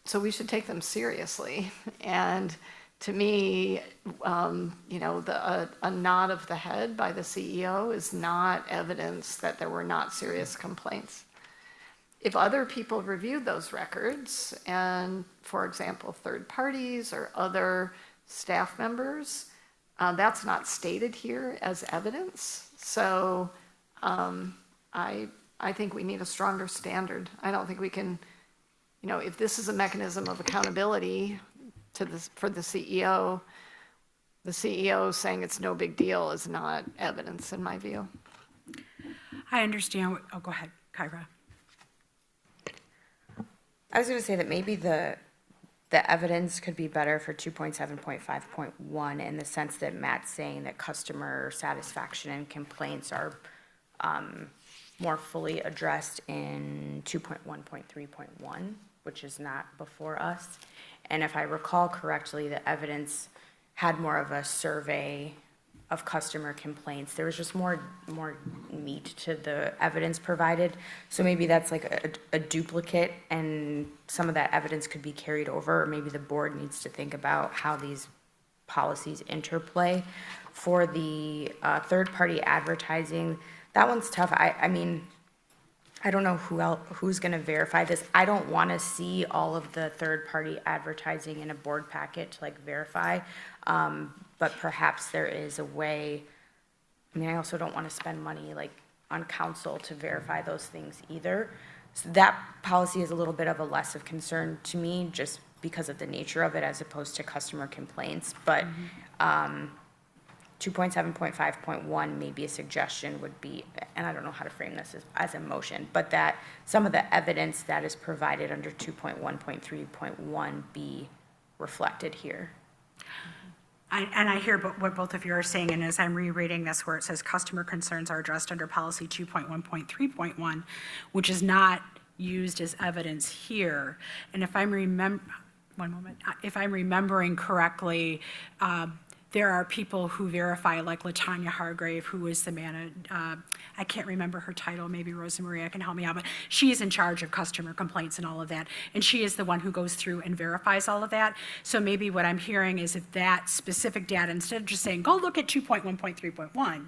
So we should take them seriously. And to me, a nod of the head by the CEO is not evidence that there were not serious complaints. If other people reviewed those records, and for example, third parties or other staff members, that's not stated here as evidence. So I think we need a stronger standard. I don't think we can, if this is a mechanism of accountability for the CEO saying it's no big deal is not evidence in my view. I understand. Go ahead, Kyra. I was going to say that maybe the evidence could be better for 2.7.5.1 in the sense that Matt's saying that customer satisfaction and complaints are more fully addressed in 2.1.3.1, which is not before us. And if I recall correctly, the evidence had more of a survey of customer complaints. There was just more meat to the evidence provided. So maybe that's like a duplicate, and some of that evidence could be carried over, or maybe the board needs to think about how these policies interplay. For the third-party advertising, that one's tough. I mean, I don't know who's going to verify this. I don't want to see all of the third-party advertising in a board packet to verify. But perhaps there is a way. I mean, I also don't want to spend money on council to verify those things either. So that policy is a little bit of a less of concern to me, just because of the nature of it as opposed to customer complaints. But 2.7.5.1, maybe a suggestion would be, and I don't know how to frame this as a motion, but that some of the evidence that is provided under 2.1.3.1 be reflected here. I hear what both of you are saying, and as I'm rereading this where it says customer concerns are addressed under policy 2.1.3.1, which is not used as evidence here. And if I'm remembering correctly, there are people who verify, like LaTanya Hargrave, who is the I can't remember her title, maybe Rosa Maria can help me out, but she is in charge of customer complaints and all of that. And she is the one who goes through and verifies all of that. So maybe what I'm hearing is if that specific data, instead of just saying, go look at 2.1.3.1,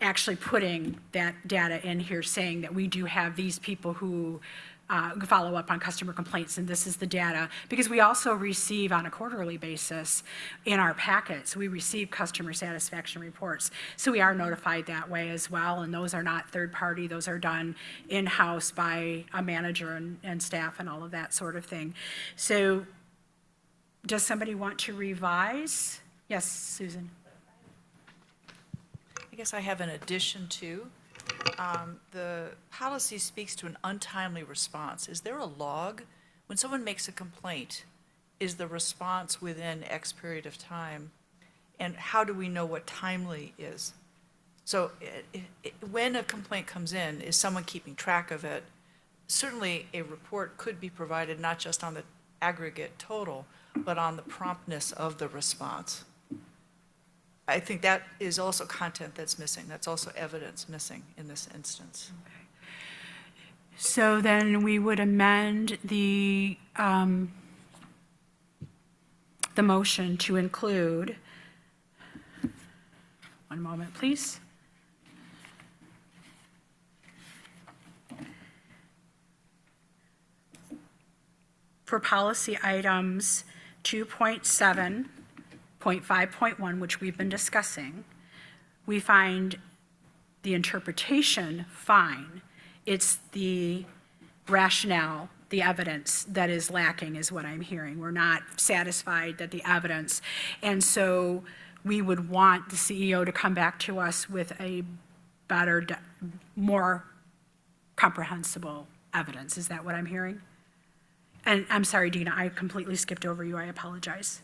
actually putting that data in here saying that we do have these people who follow up on customer complaints, and this is the data. Because we also receive on a quarterly basis in our packets, we receive customer satisfaction reports. So we are notified that way as well, and those are not third party, those are done in-house by a manager and staff and all of that sort of thing. So does somebody want to revise? Yes, Susan. I guess I have an addition to. The policy speaks to an untimely response. Is there a log? When someone makes a complaint, is the response within X period of time? And how do we know what timely is? So when a complaint comes in, is someone keeping track of it? Certainly a report could be provided not just on the aggregate total, but on the promptness of the response. I think that is also content that's missing. That's also evidence missing in this instance. Okay. So then we would amend the motion to include, one moment, please. for policy items 2.7.5.1, which we've been discussing, we find the interpretation fine. It's the rationale, the evidence that is lacking is what I'm hearing. We're not satisfied that the evidence. And so we would want the CEO to come back to us with a better, more comprehensible evidence. Is that what I'm hearing? And I'm sorry, Dina, I completely skipped over you. I apologize.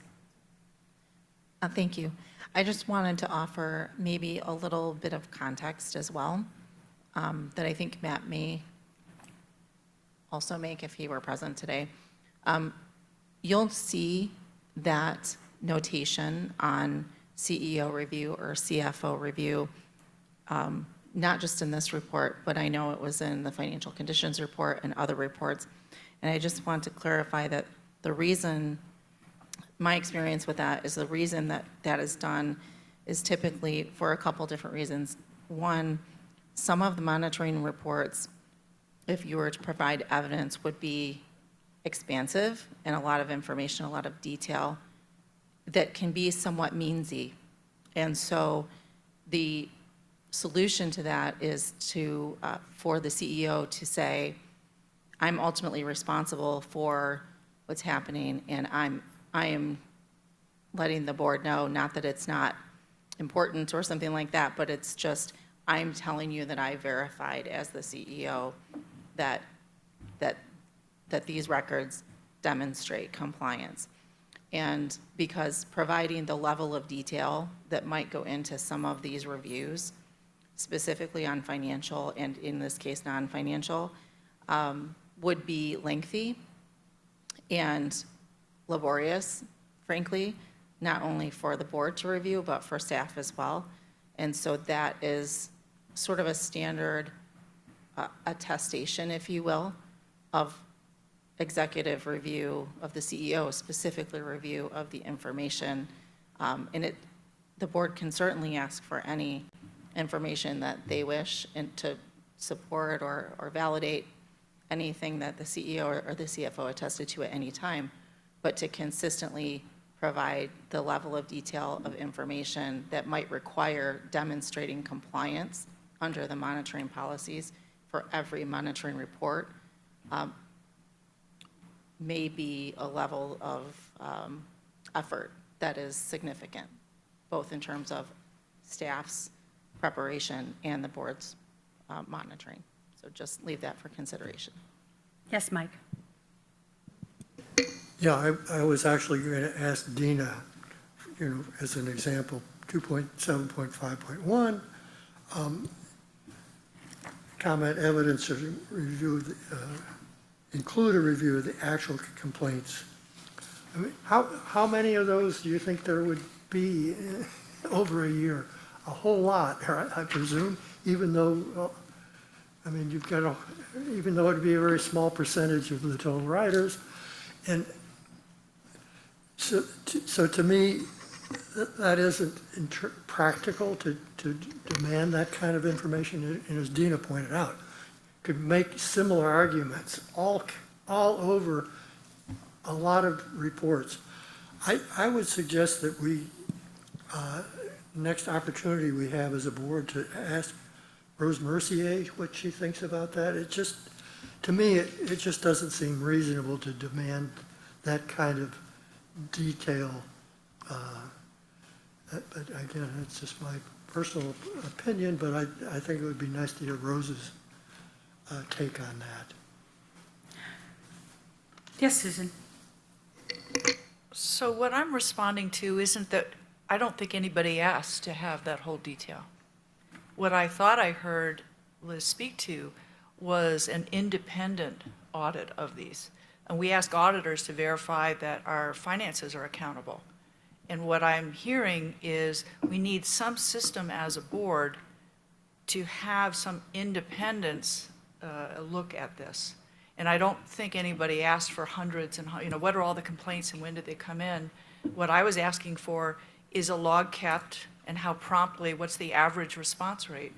Thank you. I just wanted to offer maybe a little bit of context as well, that I think Matt may also make if he were present today. You'll see that notation on CEO review or CFO review, not just in this report, but I know it was in the financial conditions report and other reports. And I just want to clarify that the reason, my experience with that is the reason that that is done is typically for a couple different reasons. One, some of the monitoring reports, if you were to provide evidence, would be expansive and a lot of information, a lot of detail that can be somewhat meansy. And so the solution to that is to, for the CEO to say, I'm ultimately responsible for what's happening, and I am letting the board know, not that it's not important or something like that, but it's just, I'm telling you that I verified as the CEO that these records demonstrate compliance. And because providing the level of detail that might go into some of these reviews, specifically on financial and in this case non-financial, would be lengthy and laborious, frankly, not only for the board to review, but for staff as well. And so that is sort of a standard attestation, if you will, of executive review of the CEO, specifically review of the information. And the board can certainly ask for any information that they wish and to support or validate anything that the CEO or the CFO attested to at any time, but to consistently provide the level of detail of information that might require demonstrating compliance under the monitoring policies for every monitoring report may be a level of effort that is significant, both in terms of staff's preparation and the board's monitoring. So just leave that for consideration. Yes, Mike? Yeah, I was actually going to ask Dina, as an example, 2.7.5.1, comment evidence of review, include a review of the actual complaints. I mean, how many of those do you think there would be over a year? A whole lot, I presume, even though, I mean, you've got even though it'd be a very small percentage of the total riders. And so to me, that isn't practical to demand that kind of information. And as Dina pointed out, could make similar arguments all over a lot of reports. I would suggest that we, next opportunity we have as a board to ask Rose Mercier what she thinks about that. It just, to me, it just doesn't seem reasonable to demand that kind of detail. But again, it's just my personal opinion, but I think it would be nice to hear Rose's take on that. Yes, Susan? So what I'm responding to isn't that, I don't think anybody asked to have that whole detail. What I thought I heard Liz speak to was an independent audit of these. And we ask auditors to verify that our finances are accountable. And what I'm hearing is we need some system as a board to have some independence look at this. And I don't think anybody asked for hundreds and, what are all the complaints and when did they come in? What I was asking for is a log kept and how promptly, what's the average response rate?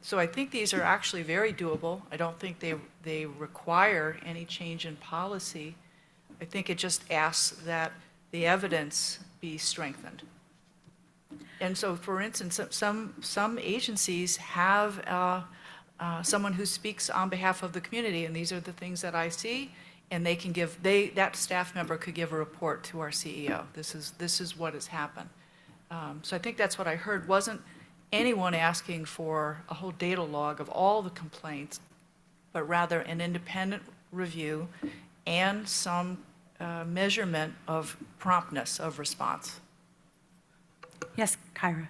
So I think these are actually very doable. I don't think they require any change in policy. I think it just asks that the evidence be strengthened. And so, for instance, some agencies have someone who speaks on behalf of the community, and these are the things that I see, and they can give, that staff member could give a report to our CEO. This is what has happened. So I think that's what I heard, wasn't anyone asking for a whole data log of all the complaints, but rather an independent review and some measurement of promptness of response. Yes, Kyra.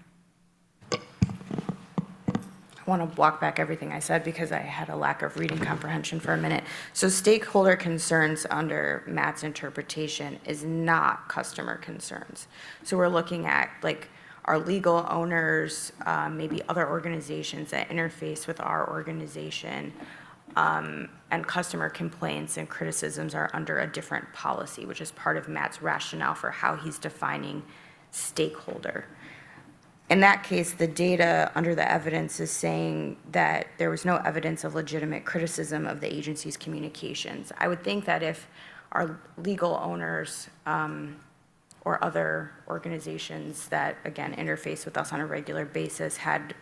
I want to walk back everything I said because I had a lack of reading comprehension for a minute. So stakeholder concerns under Matt's interpretation is not customer concerns. So we're looking at like our legal owners, maybe other organizations that interface with our organization, and customer complaints and criticisms are under a different policy, which is part of Matt's rationale for how he's defining stakeholder. In that case, the data under the evidence is saying that there was no evidence of legitimate criticism of the agency's communications. I would think that if our legal owners or other organizations that, again, interface with us on a regular basis had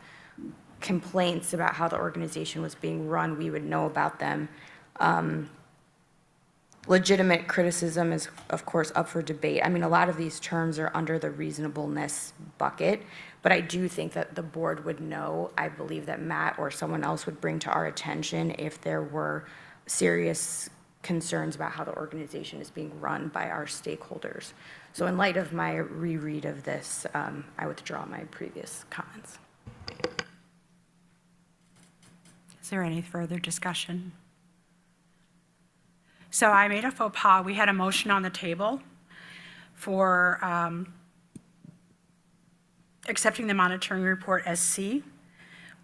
complaints about how the organization was being run, we would know about them. Legitimate criticism is, of course, up for debate. I mean, a lot of these terms are under the reasonableness bucket, but I do think that the board would know. I believe that Matt or someone else would bring to our attention if there were serious concerns about how the organization is being run by our stakeholders. So in light of my reread of this, I withdraw my previous comments. Is there any further discussion? So I made a faux pas. We had a motion on the table for accepting the monitoring report as C,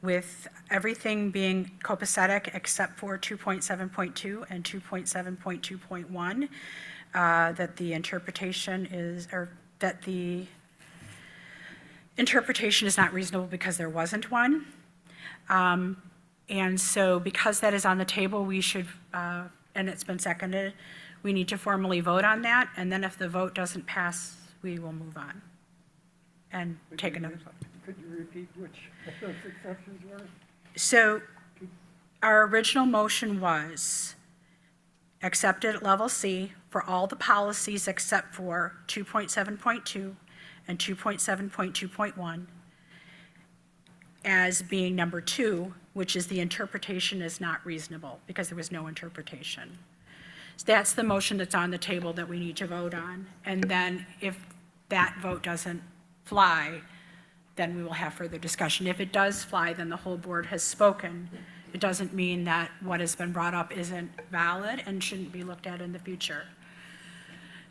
with everything being copacetic except for 2.7.2 and 2.7.2.1, that the interpretation is, or that the interpretation is not reasonable because there wasn't one. And so because that is on the table, we should, and it's been seconded, we need to formally vote on that, and then if the vote doesn't pass, we will move on and take another vote. Could you repeat which of those exceptions were? So our original motion was accepted at level C for all the policies except for 2.7.2 and 2.7.2.1 as being number 2, which is the interpretation is not reasonable because there was no interpretation. So that's the motion that's on the table that we need to vote on. And then if that vote doesn't fly, then we will have further discussion. If it does fly, then the whole board has spoken. It doesn't mean that what has been brought up isn't valid and shouldn't be looked at in the future.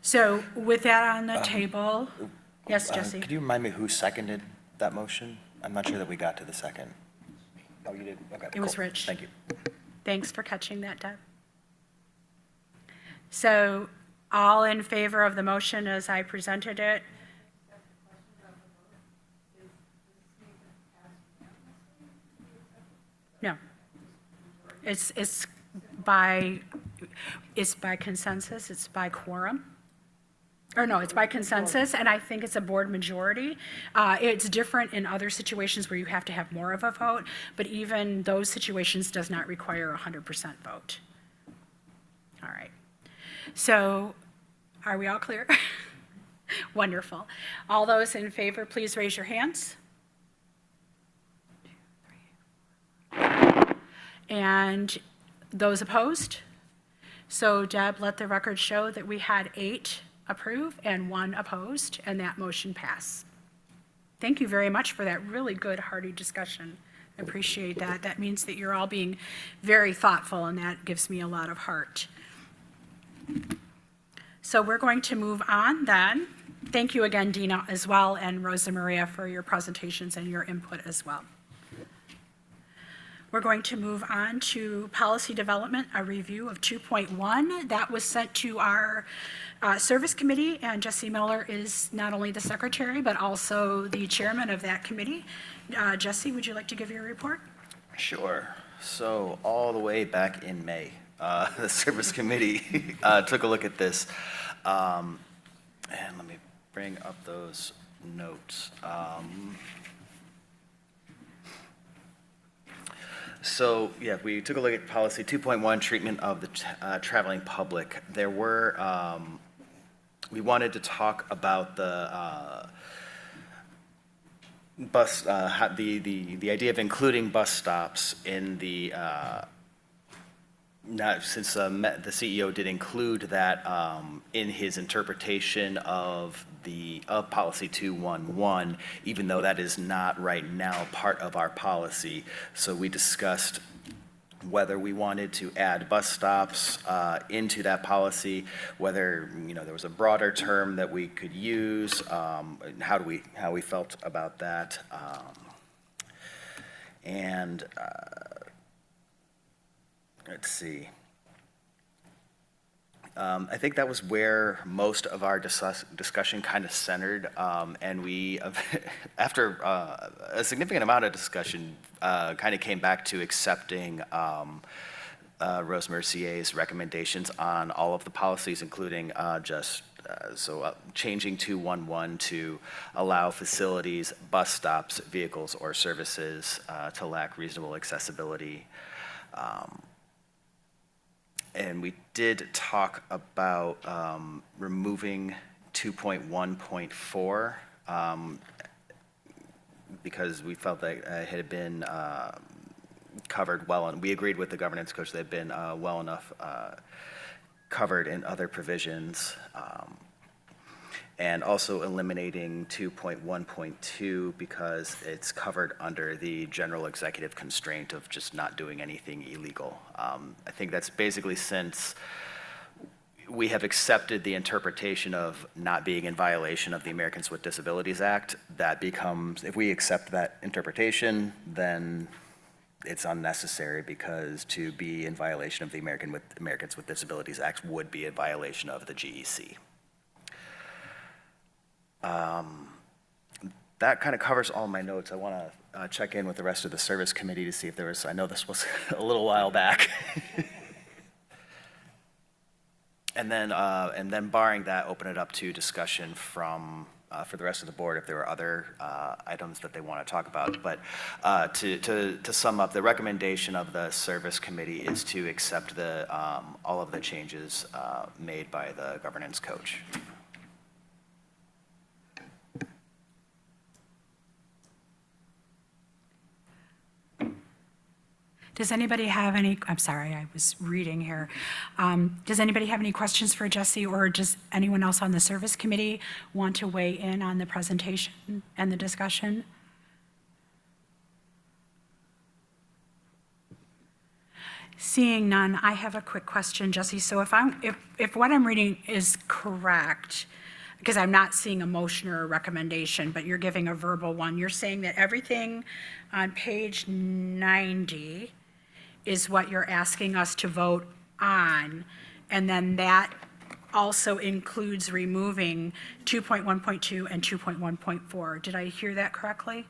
So with that on the table, yes, Jesse? Could you remind me who seconded that motion? I'm not sure that we got to the second. Oh, you did? Okay, It was cool. Rich. Thank you. Thanks for catching that, Deb. So all in favor of the motion as I presented it? No. It's by consensus, it's by quorum. Or no, it's by consensus, and I think it's a board majority. It's different in other situations where you have to have more of a vote, but even those situations does not require a 100% vote. All right. So are we all clear? Wonderful. All those in favor, please raise your hands. And those opposed? So Deb, let the record show that we had 8 approve and 1 opposed, and that motion passed. Thank you very much for that really good, hearty discussion. I appreciate that. That means that you're all being very thoughtful, and that gives me a lot of heart. So we're going to move on then. Thank you again, Dina, as well, and Rosa Maria for your presentations and your input as well. We're going to move on to policy development, a review of 2.1. That was sent to our service committee, and Jesse Miller is not only the secretary, but also the chairman of that committee. Jesse, would you like to give your report? Sure. So all the way back in May, the service committee took a look at this. And let me bring up those notes. So, yeah, we took a look at policy 2.1, treatment of the traveling public. There were, we wanted to talk about the bus, the idea of including bus stops in the, not, since the CEO did include that in his interpretation of policy 211, even though that is not right now part of our policy. So we discussed whether we wanted to add bus stops into that policy, whether, you know, there was a broader term that we could use, and how we felt about that. Let's see. I think that was where most of our discussion kind of centered, and we, after a significant amount of discussion, kind of came back to accepting Rose Mercier's recommendations on all of the policies, including changing 211 to allow facilities, bus stops, vehicles, or services to lack reasonable accessibility. And we did talk about removing 2.1.4 because we felt that it had been covered well, and we agreed with the governance coach that had been well enough covered in other provisions. And also eliminating 2.1.2 because it's covered under the general executive constraint of just not doing anything illegal. I think that's basically, since we have accepted the interpretation of not being in violation of the Americans with Disabilities Act, that becomes, if we accept that interpretation, then it's unnecessary, because to be in violation of the Americans with Disabilities Act would be in violation of the GEC. That kind of covers all my notes. I want to check in with the rest of the service committee to see if there was, I know this was a little while back. And then barring that, open it up to discussion from, for the rest of the board if there were other items that they want to talk about. But to sum up, the recommendation of the service committee is to accept all of the changes made by the governance coach. Does anybody have any, I'm sorry, I was reading here. Does anybody have any questions for Jesse, or does anyone else on the service committee want to weigh in on the presentation and the discussion? Seeing none, I have a quick question, Jesse. So if what I'm reading is correct, because I'm not seeing a motion or a recommendation, but you're giving a verbal one, you're saying that everything on page 90 is what you're asking us to vote on, and then that also includes removing 2.1.2 and 2.1.4. Did I hear that correctly?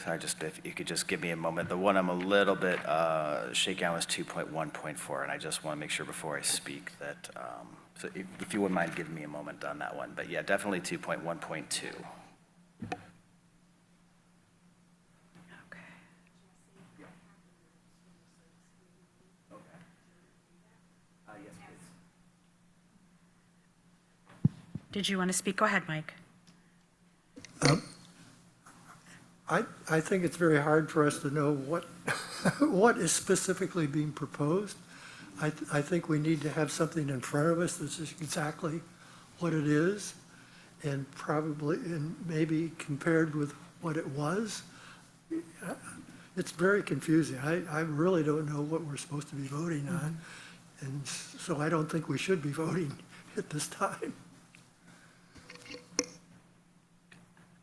Sorry, just if you could just give me a moment. The one I'm a little bit shaky on was 2.1.4, and I just want to make sure before I speak that, so if you wouldn't mind giving me a moment on that one. But yeah, definitely 2.1.2. Did you want to speak? Go ahead, Mike. I think it's very hard for us to know what, what is specifically being proposed. I think we need to have something in front of us that's just exactly what it is, and probably, and maybe compared with what it was. It's very confusing. I really don't know what we're supposed to be voting on, and so I don't think we should be voting at this time.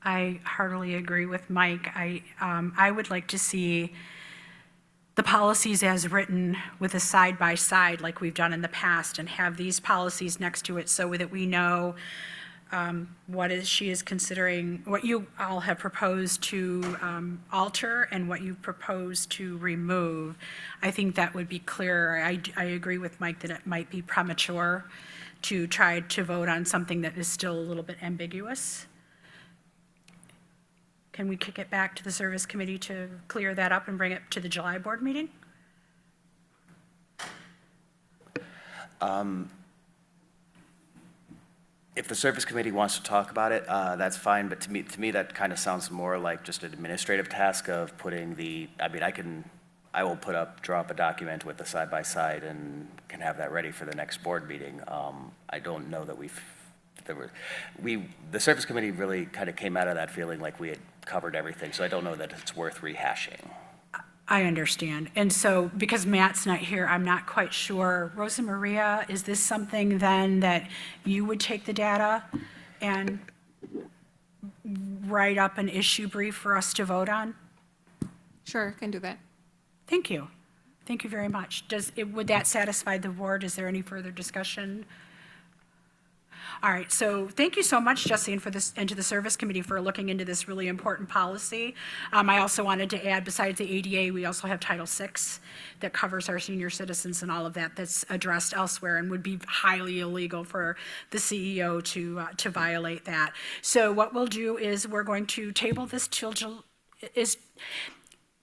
I heartily agree with Mike. I would like to see the policies as written with a side-by-side like we've done in the past, and have these policies next to it so that we know she is considering, what you all have proposed to alter and what you propose to remove. I think that would be clearer. I agree with Mike that it might be premature to try to vote on something that is still a little bit ambiguous. Can we kick it back to the Service Committee to clear that up and bring it to the July board meeting? If the Service Committee wants to talk about it, that's fine, but to me, that kind of sounds more like just an administrative task of putting I will draw up a document with the side-by-side and can have that ready for the next board meeting. I don't know that the Service Committee really kind of came out of that feeling like we had covered everything, so I don't know that it's worth rehashing. I understand. And so, because Matt's not here, I'm not quite sure. Rosa Maria, is this something then that you would take the data and write up an issue brief for us to vote on? Sure, can do that. Thank you. Thank you very much. Would that satisfy the board? Is there any further discussion? All right, so thank you so much, Jesse, and to the Service Committee for looking into this really important policy. I also wanted to add, besides the ADA, we also have Title VI that covers our senior citizens and all of that that's addressed elsewhere and would be highly illegal for the CEO to violate that. So what we'll do is we're going to table this till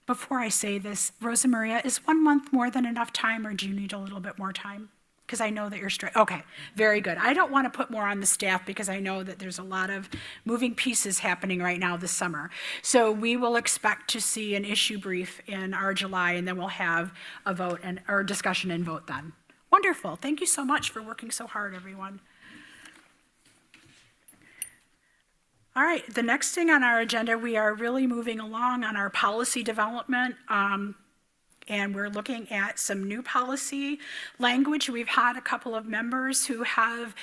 before I say this, Rosa Maria, is 1 month more than enough time, or do you need a little bit more time? Because I know that you're straight. Okay, very good. I don't want to put more on the staff because I know that there's a lot of moving pieces happening right now this summer. So we will expect to see an issue brief in our July, and then we'll have a vote or discussion and vote then. Wonderful. Thank you so much for working so hard, everyone. All right, the next thing on our agenda, we are really moving along on our policy development. And we're looking at some new policy language. We've had a couple of members who have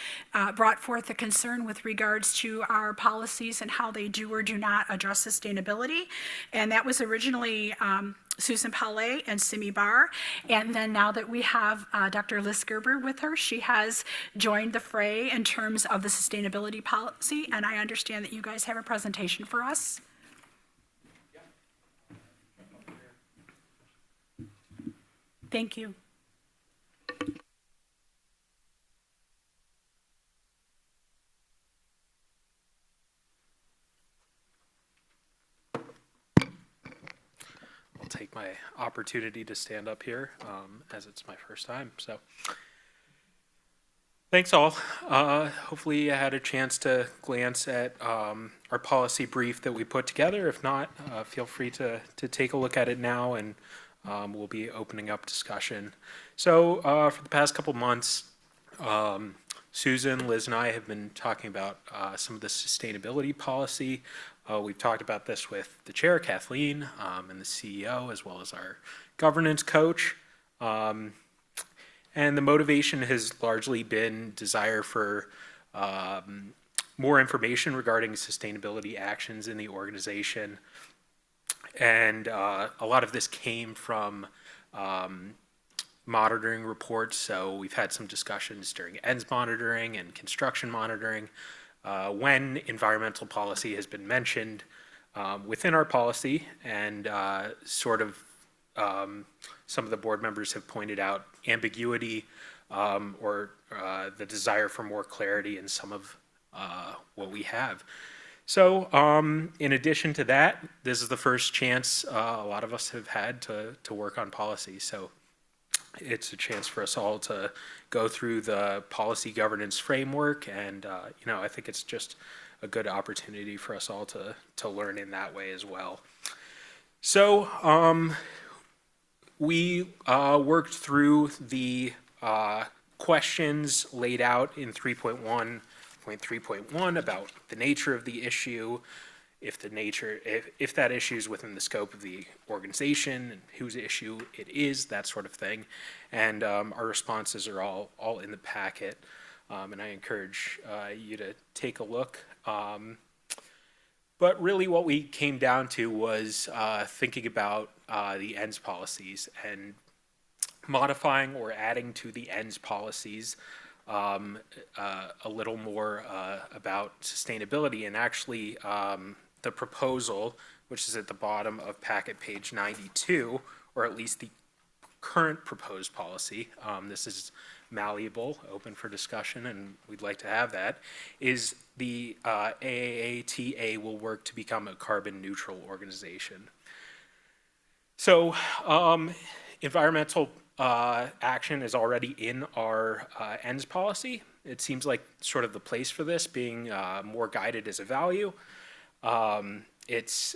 brought forth a concern with regards to our policies and how they do or do not address sustainability. And that was originally Susan Palais and Simi Barr. And then now that we have Dr. Liz Gerber with her, she has joined the fray in terms of the sustainability policy. And I understand that you guys have a presentation for us. Thank you. I'll take my opportunity to stand up here as it's my first time. So thanks all. Hopefully I had a chance to glance at our policy brief that we put together. If not, feel free to take a look at it now, and we'll be opening up discussion. So for the past couple months, Susan, Liz, and I have been talking about some of the sustainability policy. We've talked about this with the chair, Kathleen, and the CEO, as well as our governance coach. And the motivation has largely been desire for more information regarding sustainability actions in the organization. And a lot of this came from monitoring reports. So we've had some discussions during ENS monitoring and construction monitoring when environmental policy has been mentioned within our policy, and some of the board members have pointed out ambiguity or the desire for more clarity in some of what we have. So in addition to that, this is the first chance a lot of us have had to work on policy. So it's a chance for us all to go through the policy governance framework, and I think it's just a good opportunity for us all to learn in that way as well. So we worked through the questions laid out in 3.1.3.1 about the nature of the issue, if that issue is within the scope of the organization and whose issue it is, that sort of thing. And our responses are all in the packet, and I encourage you to take a look. But really what we came down to was thinking about the ENS policies and modifying or adding to the ENS policies a little more about sustainability. And actually, the proposal, which is at the bottom of packet page 92, or at least the current proposed policy, this is malleable, open for discussion, and we'd like to have that, is the AATA will work to become a carbon neutral organization. So environmental action is already in our ends policy. It seems like sort of the place for this, being more guided as a value. It's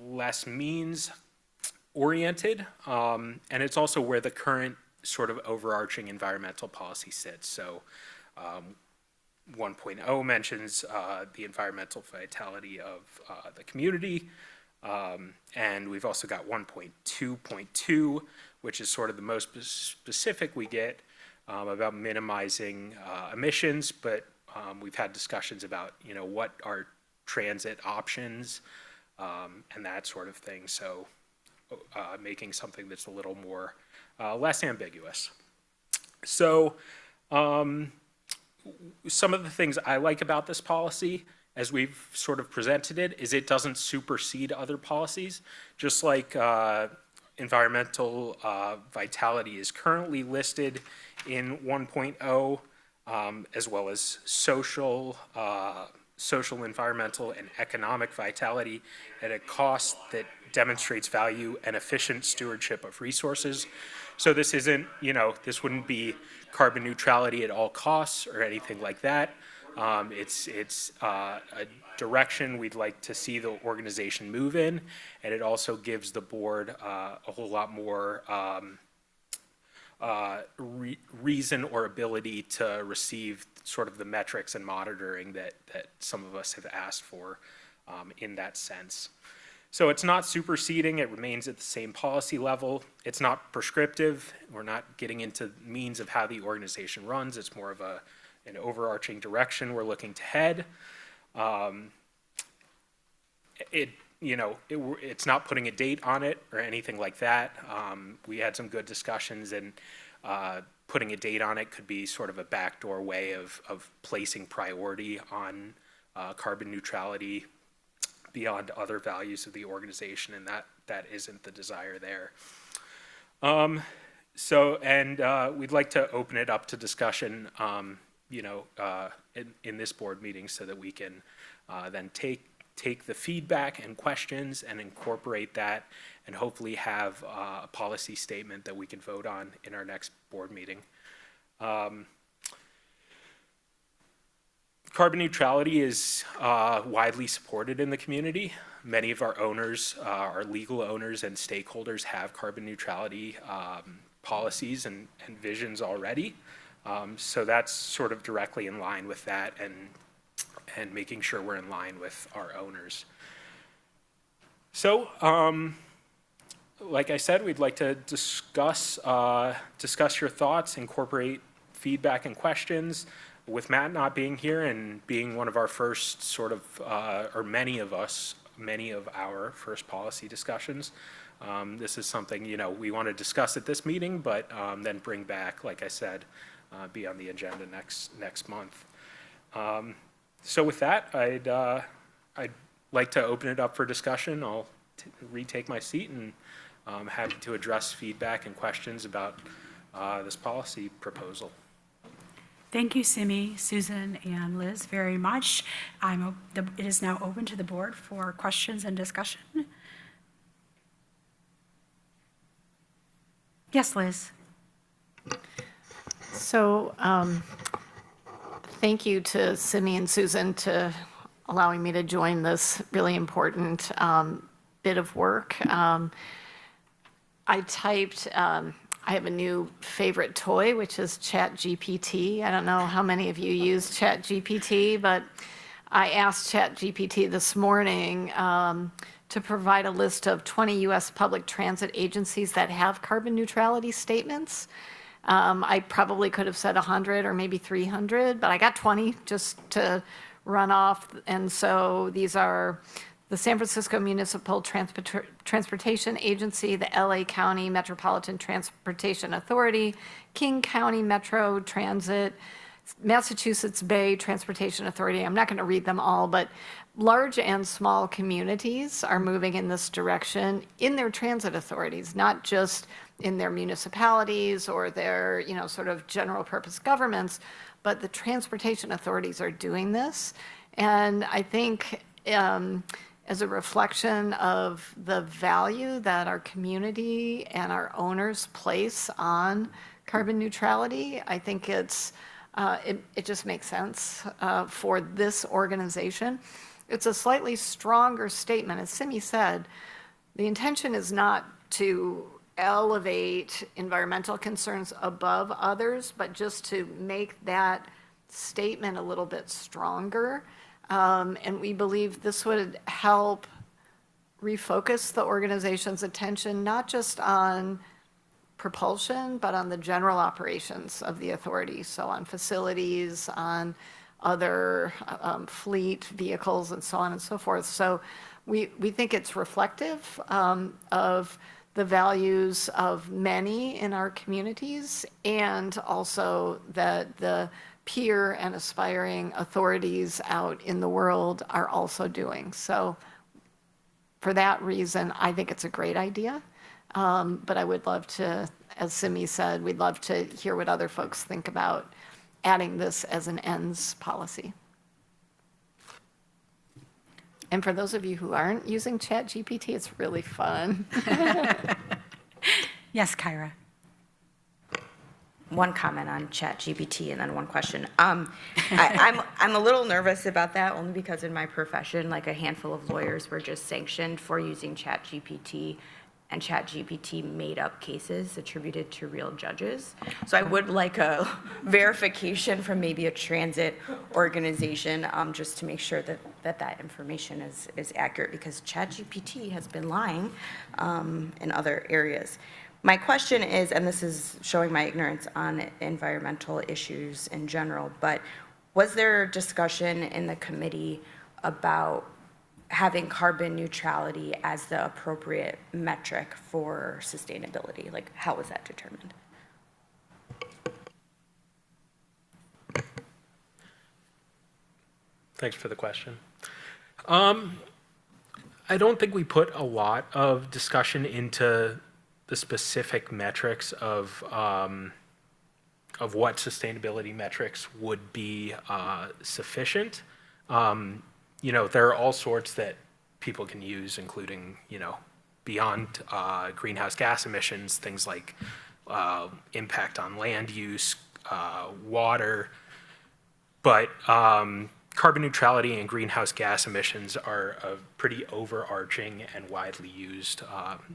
less means oriented, and it's also where the current sort of overarching environmental policy sits. So 1.0 mentions the environmental vitality of the community, and we've also got 1.2.2, which is sort of the most specific we get about minimizing emissions, but we've had discussions about, you know, what are transit options and that sort of thing. So making something that's a little more less ambiguous. So some of the things I like about this policy, as we've sort of presented it, is it doesn't supersede other policies. Just like environmental vitality is currently listed in 1.0, as well as social, environmental, and economic vitality at a cost that demonstrates value and efficient stewardship of resources. So this isn't, you know, this wouldn't be carbon neutrality at all costs or anything like that. It's a direction we'd like to see the organization move in, and it also gives the board a whole lot more reason or ability to receive sort of the metrics and monitoring that some of us have asked for in that sense. So it's not superseding, it remains at the same policy level. It's not prescriptive. We're not getting into means of how the organization runs. It's more of an overarching direction we're looking to head. It's not putting a date on it or anything like that. We had some good discussions, and putting a date on it could be sort of a backdoor way of placing priority on carbon neutrality beyond other values of the organization, and that isn't the desire there. We'd like to open it up to discussion, in this board meeting, so that we can then take the feedback and questions and incorporate that, and hopefully have a policy statement that we can vote on in our next board meeting. Carbon neutrality is widely supported in the community. Many of our owners, our legal owners and stakeholders, have carbon neutrality policies and visions already. So that's sort of directly in line with that, and making sure we're in line with our owners. So, like I said, we'd like to discuss your thoughts, incorporate feedback and questions. With Matt not being here and being one of our first sort of, or many of our first policy discussions, this is something, we want to discuss at this meeting, but then bring back, like I said, be on the agenda next month. So with that, I'd like to open it up for discussion. I'll retake my seat, and happy to address feedback and questions about this policy proposal. Thank you, Simi, Susan, and Liz, very much. It is now open to the board for questions and discussion. Yes, Liz. So thank you to Simi and Susan to allowing me to join this really important bit of work. I have a new favorite toy, which is ChatGPT. I don't know how many of you use ChatGPT, but I asked ChatGPT this morning to provide a list of 20 U.S. public transit agencies that have carbon neutrality statements. I probably could have said 100 or maybe 300, but I got 20 just to run off. And so these are the San Francisco Municipal Transportation Agency, the LA County Metropolitan Transportation Authority, King County Metro Transit, Massachusetts Bay Transportation Authority. I'm not going to read them all, but large and small communities are moving in this direction in their transit authorities, not just in their municipalities or their, sort of general purpose governments, but the transportation authorities are doing this. And I think as a reflection of the value that our community and our owners place on carbon neutrality, I think it just makes sense for this organization. It's a slightly stronger statement. As Simi said, the intention is not to elevate environmental concerns above others, but just to make that statement a little bit stronger. And we believe this would help refocus the organization's attention, not just on propulsion, but on the general operations of the authority. So on facilities, on other fleet vehicles, and so on and so forth. So we think it's reflective of the values of many in our communities, and also that the peer and aspiring authorities out in the world are also doing. So for that reason, I think it's a great idea. But I would love to, as Simi said, we'd love to hear what other folks think about adding this as an ends policy. And for those of you who aren't using ChatGPT, it's really fun. Yes, Kyra. One comment on ChatGPT and then one question. I'm a little nervous about that only because in my profession, like a handful of lawyers were just sanctioned for using ChatGPT, and ChatGPT made up cases attributed to real judges. So I would like a verification from maybe a transit organization just to make sure that information is accurate, because ChatGPT has been lying in other areas. My question is, and this is showing my ignorance on environmental issues in general, but was there discussion in the committee about having carbon neutrality as the appropriate metric for sustainability? Like, how was that determined? Thanks for the question. I don't think we put a lot of discussion into the specific metrics of what sustainability metrics would be sufficient. There are all sorts that people can use, including, beyond greenhouse gas emissions, things like impact on land use, water. But carbon neutrality and greenhouse gas emissions are a pretty overarching and widely used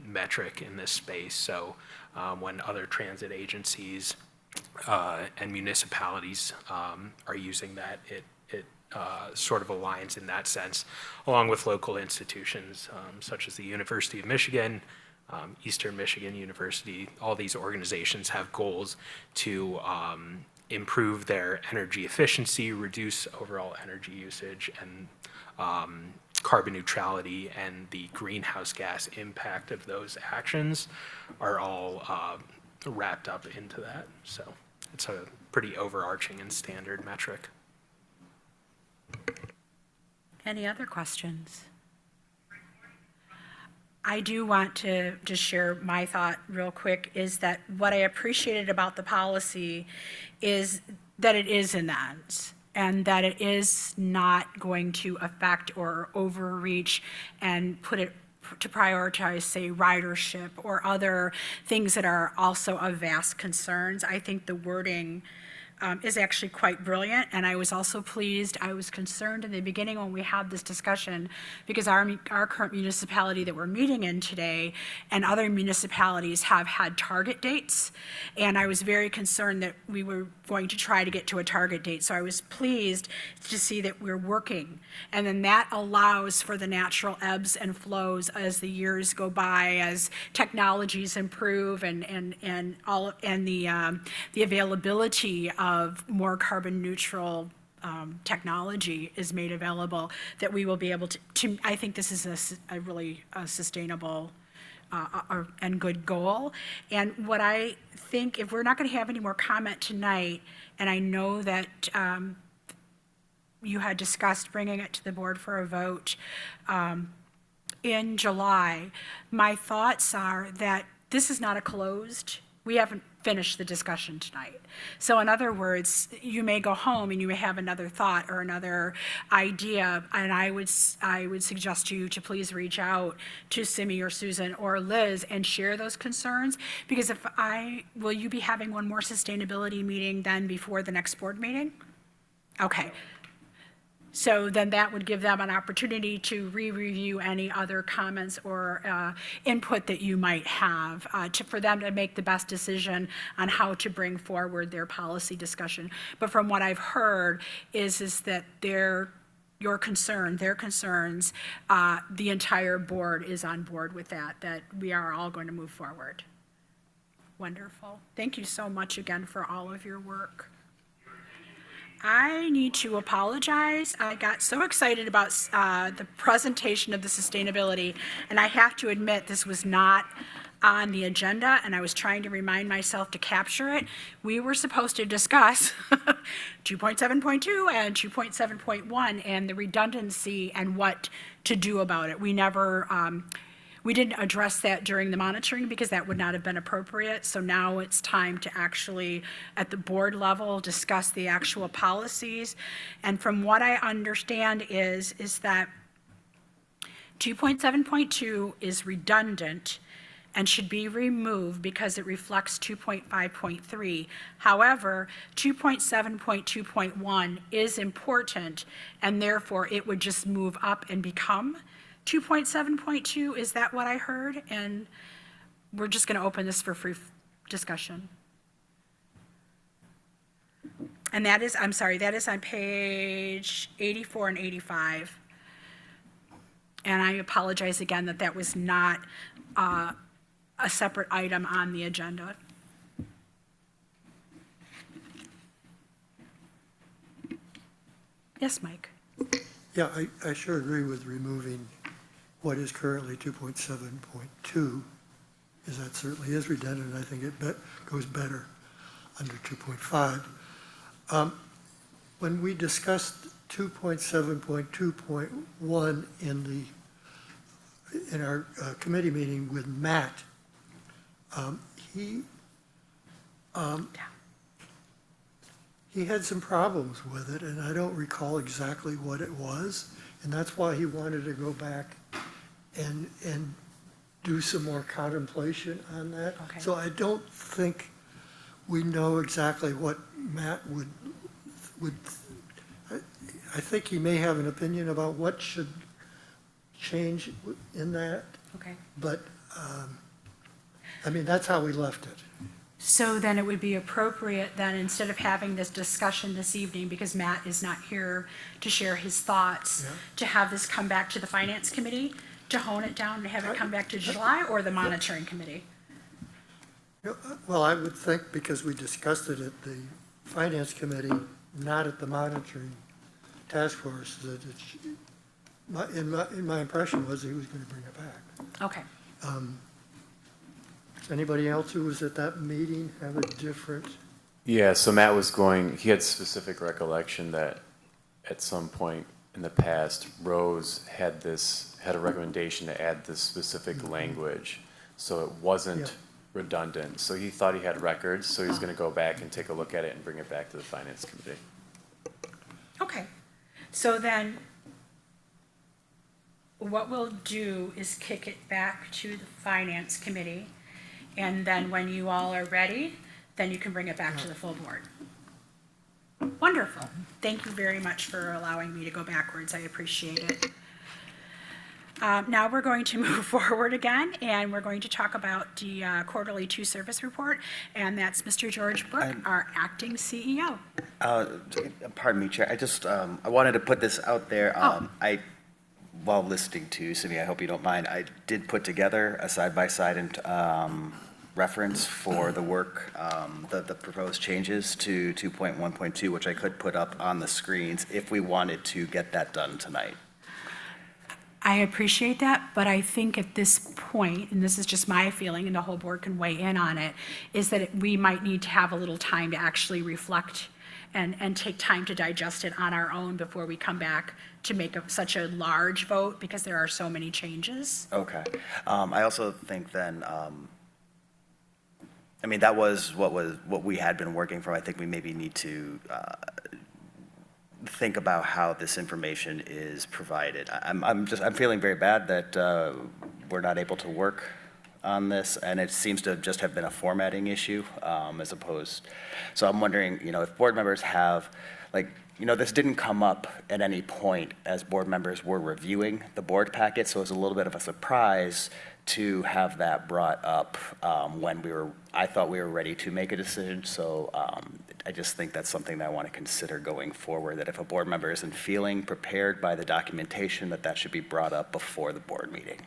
metric in this space. So when other transit agencies and municipalities are using that, it sort of aligns in that sense, along with local institutions such as the University of Michigan, Eastern Michigan University. All these organizations have goals to improve their energy efficiency, reduce overall energy usage, and carbon neutrality and the greenhouse gas impact of those actions are all wrapped up into that. So it's a pretty overarching and standard metric. Any other questions? I do want to just share my thought real quick, is that what I appreciated about the policy is that it is in the ends, and that it is not going to affect or overreach and put it to prioritize, say, ridership or other things that are also of vast concerns. I think the wording is actually quite brilliant, and I was also pleased. I was concerned in the beginning when we had this discussion, because our current municipality that we're meeting in today and other municipalities have had target dates, and I was very concerned that we were going to try to get to a target date. So I was pleased to see that we're working, and then that allows for the natural ebbs and flows as the years go by, as technologies improve, and the availability of more carbon neutral technology is made available, that we will be able to I think this is a really sustainable and good goal. And what I think, if we're not going to have any more comment tonight, and I know that you had discussed bringing it to the board for a vote in July, my thoughts are that this is not a closed, we haven't finished the discussion tonight. So in other words, you may go home and you may have another thought or another idea, and I would suggest to you to please reach out to Simi or Susan or Liz and share those concerns, because will you be having one more sustainability meeting then before the next board meeting? Okay. So then that would give them an opportunity to re-review any other comments or input that you might have for them to make the best decision on how to bring forward their policy discussion. But from what I've heard is that their concerns, the entire board is on board with that we are all going to move forward. Wonderful. Thank you so much again for all of your work. I need to apologize. I got so excited about the presentation of the sustainability, and I have to admit this was not on the agenda, and I was trying to remind myself to capture it. We were supposed to discuss 2.7.2 and 2.7.1 and the redundancy and what to do about it. We didn't address that during the monitoring because that would not have been appropriate. So now it's time to actually, at the board level, discuss the actual policies. And from what I understand is that 2.7.2 is redundant and should be removed because it reflects 2.5.3. However, 2.7.2.1 is important, and therefore it would just move up and become 2.7.2, is that what I heard? And we're just going to open this for free discussion. And that is on page 84 and 85. And I apologize again that was not a separate item on the agenda. Yes, Mike? Yeah, I sure agree with removing what is currently 2.7.2, because that certainly is redundant. I think it goes better under 2.5. When we discussed 2.7.2.1 in our committee meeting with Matt, he had some problems with it, and I don't recall exactly what it was, and that's why he wanted to go back and do some more contemplation on that. Okay. So I don't think we know exactly what Matt would. I think he may have an opinion about what should change in that, Okay. but I mean, that's how we left it. So then it would be appropriate then, instead of having this discussion this evening, because Matt is not here to share his thoughts, to have this come back to the Finance Committee, to hone it down and have it come back to July, or the Monitoring Committee? Well, I would think because we discussed it at the Finance Committee, not at the Monitoring Task Force, that my impression was he was going to bring it back. Okay. Does anybody else who was at that meeting have a different? Yeah, so Matt he had specific recollection that at some point in the past, Rose had a recommendation to add this specific language, so it wasn't redundant. So he thought he had records, so he's gonna go back and take a look at it and bring it back to the Finance Committee. Okay. So then, what we'll do is kick it back to the Finance Committee, and then when you all are ready, then you can bring it back to the full board. Wonderful. Thank you very much for allowing me to go backwards. I appreciate it. Now we're going to move forward again, and we're going to talk about the quarterly service report, and that's Mr. George Book, our acting CEO. Pardon me, Chair. I wanted to put this out there. While listening to Simi, I hope you don't mind, I did put together a side-by-side and reference for the work, the proposed changes to 2.1.2, which I could put up on the screens if we wanted to get that done tonight. I appreciate that, but I think at this point, and this is just my feeling, and the whole board can weigh in on it, is that we might need to have a little time to actually reflect and take time to digest it on our own before we come back to make such a large vote, because there are so many changes. Okay. I also think then, I mean, that was what we had been working from. I think we maybe need to think about how this information is provided. I'm feeling very bad that we're not able to work on this, and it seems to just have been a formatting issue, as opposed, so I'm wondering, if board members have, this didn't come up at any point as board members were reviewing the board packet, so it was a little bit of a surprise to have that brought up when I thought we were ready to make a decision, so I just think that's something that I want to consider going forward, that if a board member isn't feeling prepared by the documentation, that should be brought up before the board meeting.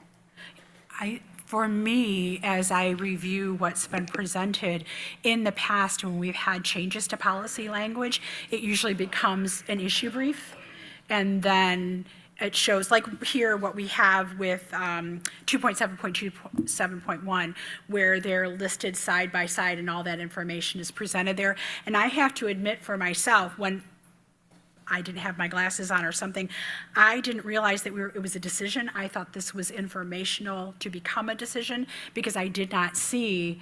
For me, as I review what's been presented, in the past, when we've had changes to policy language, it usually becomes an issue brief, and then it shows, like here, what we have with 2.7.2.7.1, where they're listed side by side and all that information is presented there. And I have to admit for myself, when I didn't have my glasses on or something, I didn't realize that it was a decision. I thought this was informational to become a decision, because I did not see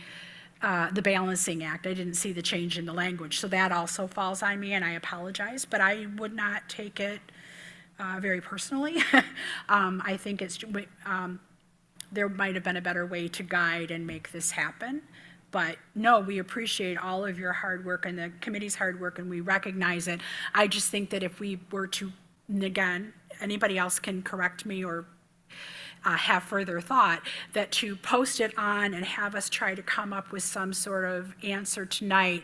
the balancing act. I didn't see the change in the language. So that also falls on me, and I apologize, but I would not take it very personally. I think there might have been a better way to guide and make this happen. But no, we appreciate all of your hard work and the committee's hard work, and we recognize it. I just think that if we were to, and again, anybody else can correct me or have further thought, that to post it on and have us try to come up with some sort of answer tonight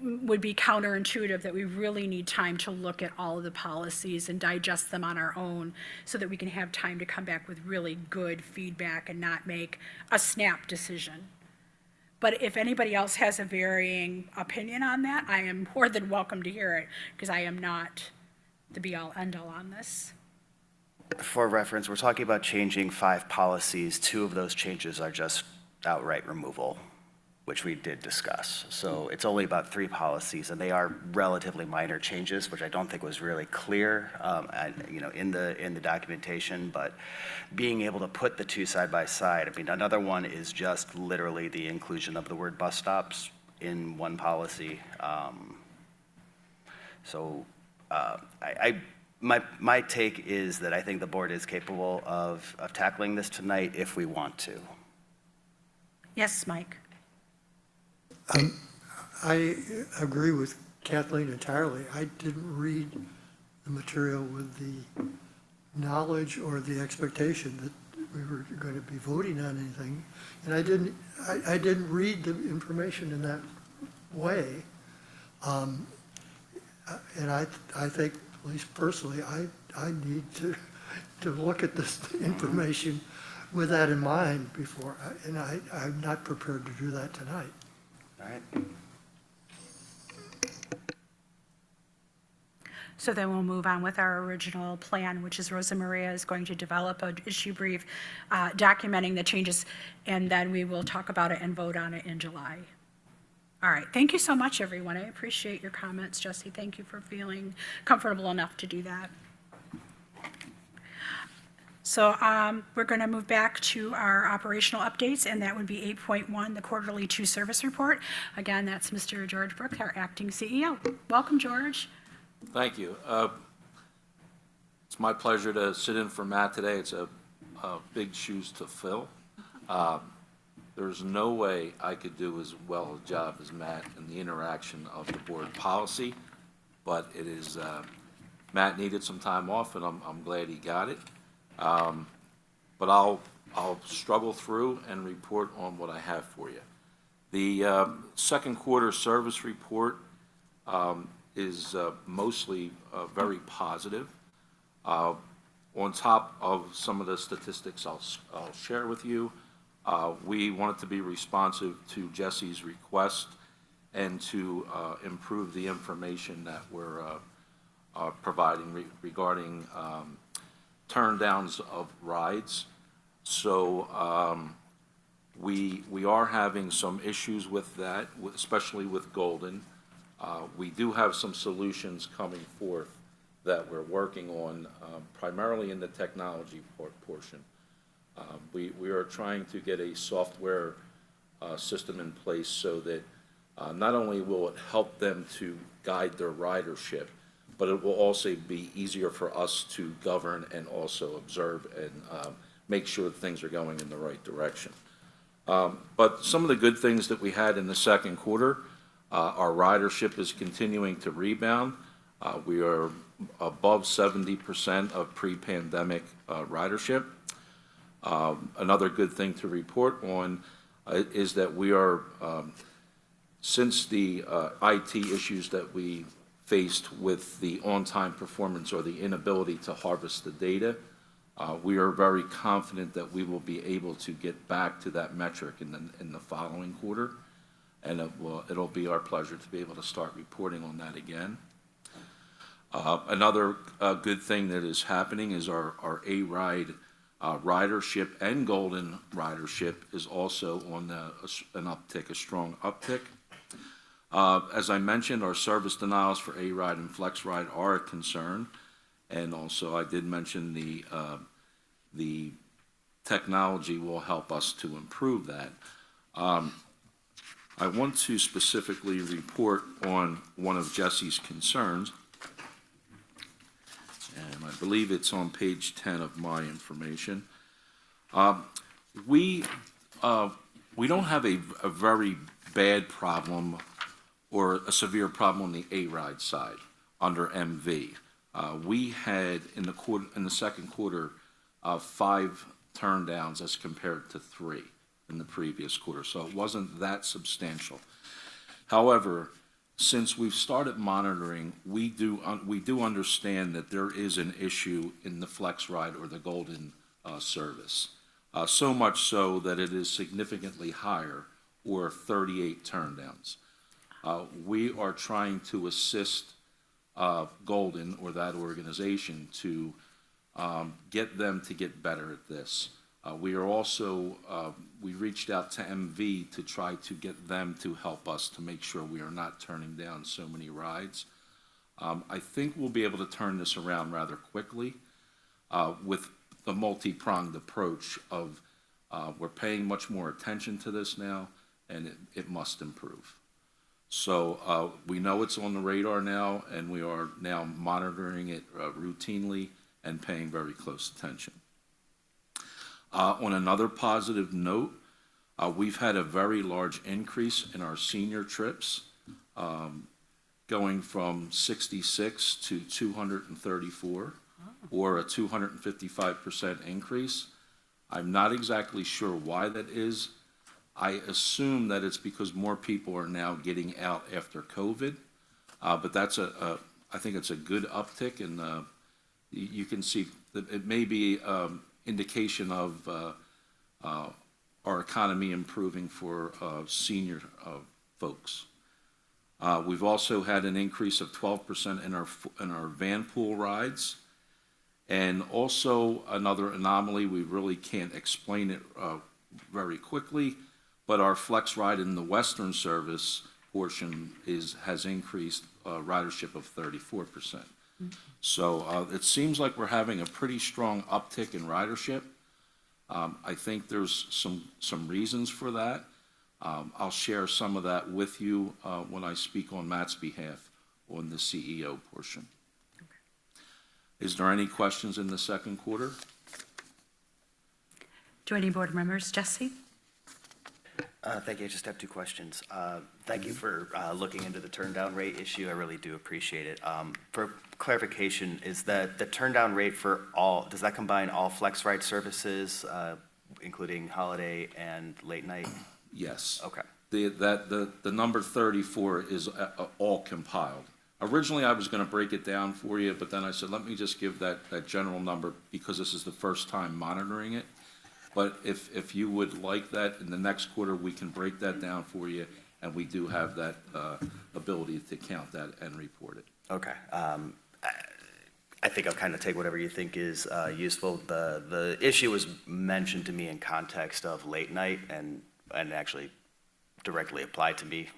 would be counterintuitive, that we really need time to look at all of the policies and digest them on our own so that we can have time to come back with really good feedback and not make a snap decision. But if anybody else has a varying opinion on that, I am more than welcome to hear it, because I am not the be-all, end-all on this. For reference, we're talking about changing 5 policies. 2 of those changes are just outright removal, which we did discuss. So it's only about 3 policies, and they are relatively minor changes, which I don't think was really clear, in the documentation. But being able to put the 2 side by side, I mean, another one is just literally the inclusion of the word bus stops in one policy. My take is that I think the board is capable of tackling this tonight if we want to. Yes, Mike. I agree with Kathleen entirely. I didn't read the material with the knowledge or the expectation that we were going to be voting on anything. And I didn't read the information in that way. And I think, at least personally, I need to look at this information with that in mind before, and I'm not prepared to do that tonight. All right. So then we'll move on with our original plan, which is Rosa Maria is going to develop an issue brief documenting the changes, and then we will talk about it and vote on it in July. All right, thank you so much, everyone. I appreciate your comments, Jesse. Thank you for feeling comfortable enough to do that. So we're going to move back to our operational updates, and that would be 8.1, the quarterly 2 service report. Again, that's Mr. George Brooks, our acting CEO. Welcome, George. Thank you. It's my pleasure to sit in for Matt today. It's a big shoes to fill. There's no way I could do as well a job as Matt in the interaction of the board policy, but it is, Matt needed some time off, and I'm glad he got it. But I'll struggle through and report on what I have for you. The second quarter service report is mostly very positive. On top of some of the statistics I'll share with you, We wanted to be responsive to Jesse's request and to improve the information that we're providing regarding turn downs of rides. So we are having some issues with that, especially with Golden. We do have some solutions coming forth that we're working on, primarily in the technology portion. We are trying to get a software system in place so that not only will it help them to guide their ridership, but it will also be easier for us to govern and also observe and make sure that things are going in the right direction. But some of the good things that we had in the second quarter, our ridership is continuing to rebound. We are above 70% of pre-pandemic ridership. Another good thing to report on is that we are, since the IT issues that we faced with the on-time performance or the inability to harvest the data, we are very confident that we will be able to get back to that metric in the following quarter, and it'll be our pleasure to be able to start reporting on that again. Another good thing that is happening is our A-Ride ridership and Golden ridership is also on an uptick, a strong uptick. As I mentioned, our service denials for A-Ride and FlexRide are a concern, and also I did mention the technology will help us to improve that. I want to specifically report on one of Jesse's concerns, and I believe it's on page 10 of my information. We don't have a very bad problem or a severe problem on the A-Ride side under MV. We had in the second quarter 5 turn downs as compared to 3 in the previous quarter, so it wasn't that substantial. However, since we've started monitoring, we do understand that there is an issue in the FlexRide or the Golden service. So much so that it is significantly higher, or 38 turn downs. We are trying to assist Golden or that organization to get them to get better at this. We are also, we reached out to MV to try to get them to help us to make sure we are not turning down so many rides. I think we'll be able to turn this around rather quickly with the multi-pronged approach of we're paying much more attention to this now, and it must improve. So we know it's on the radar now, and we are now monitoring it routinely and paying very close attention. On another positive note, we've had a very large increase in our senior trips, going from 66 to 234, or a 255% increase. I'm not exactly sure why that is. I assume that it's because more people are now getting out after COVID, but that's I think it's a good uptick, and you can see that it may be indication of our economy improving for senior folks. We've also had an increase of 12% in our van pool rides, and also another anomaly, we really can't explain it very quickly, but our FlexRide in the Western service portion has increased ridership of 34%. So it seems like we're having a pretty strong uptick in ridership. I think there's some reasons for that. I'll share some of that with you when I speak on Matt's behalf on the CEO portion. Is there any questions in the second quarter? Do any board members? Jesse? Thank you. I just have 2 questions. Thank you for looking into the turn down rate issue. I really do appreciate it. For clarification, is that the turn down rate for all, does that combine all FlexRide services, including holiday and late night? Yes. Okay. The number 34 is all compiled. Originally, I was going to break it down for you, but then I said, let me just give that general number because this is the first time monitoring it. But if you would like that, in the next quarter, we can break that down for you, and we do have that ability to count that and report it. Okay. I think I'll kind of take whatever you think is useful. The issue was mentioned to me in context of late night and actually directly applied to me.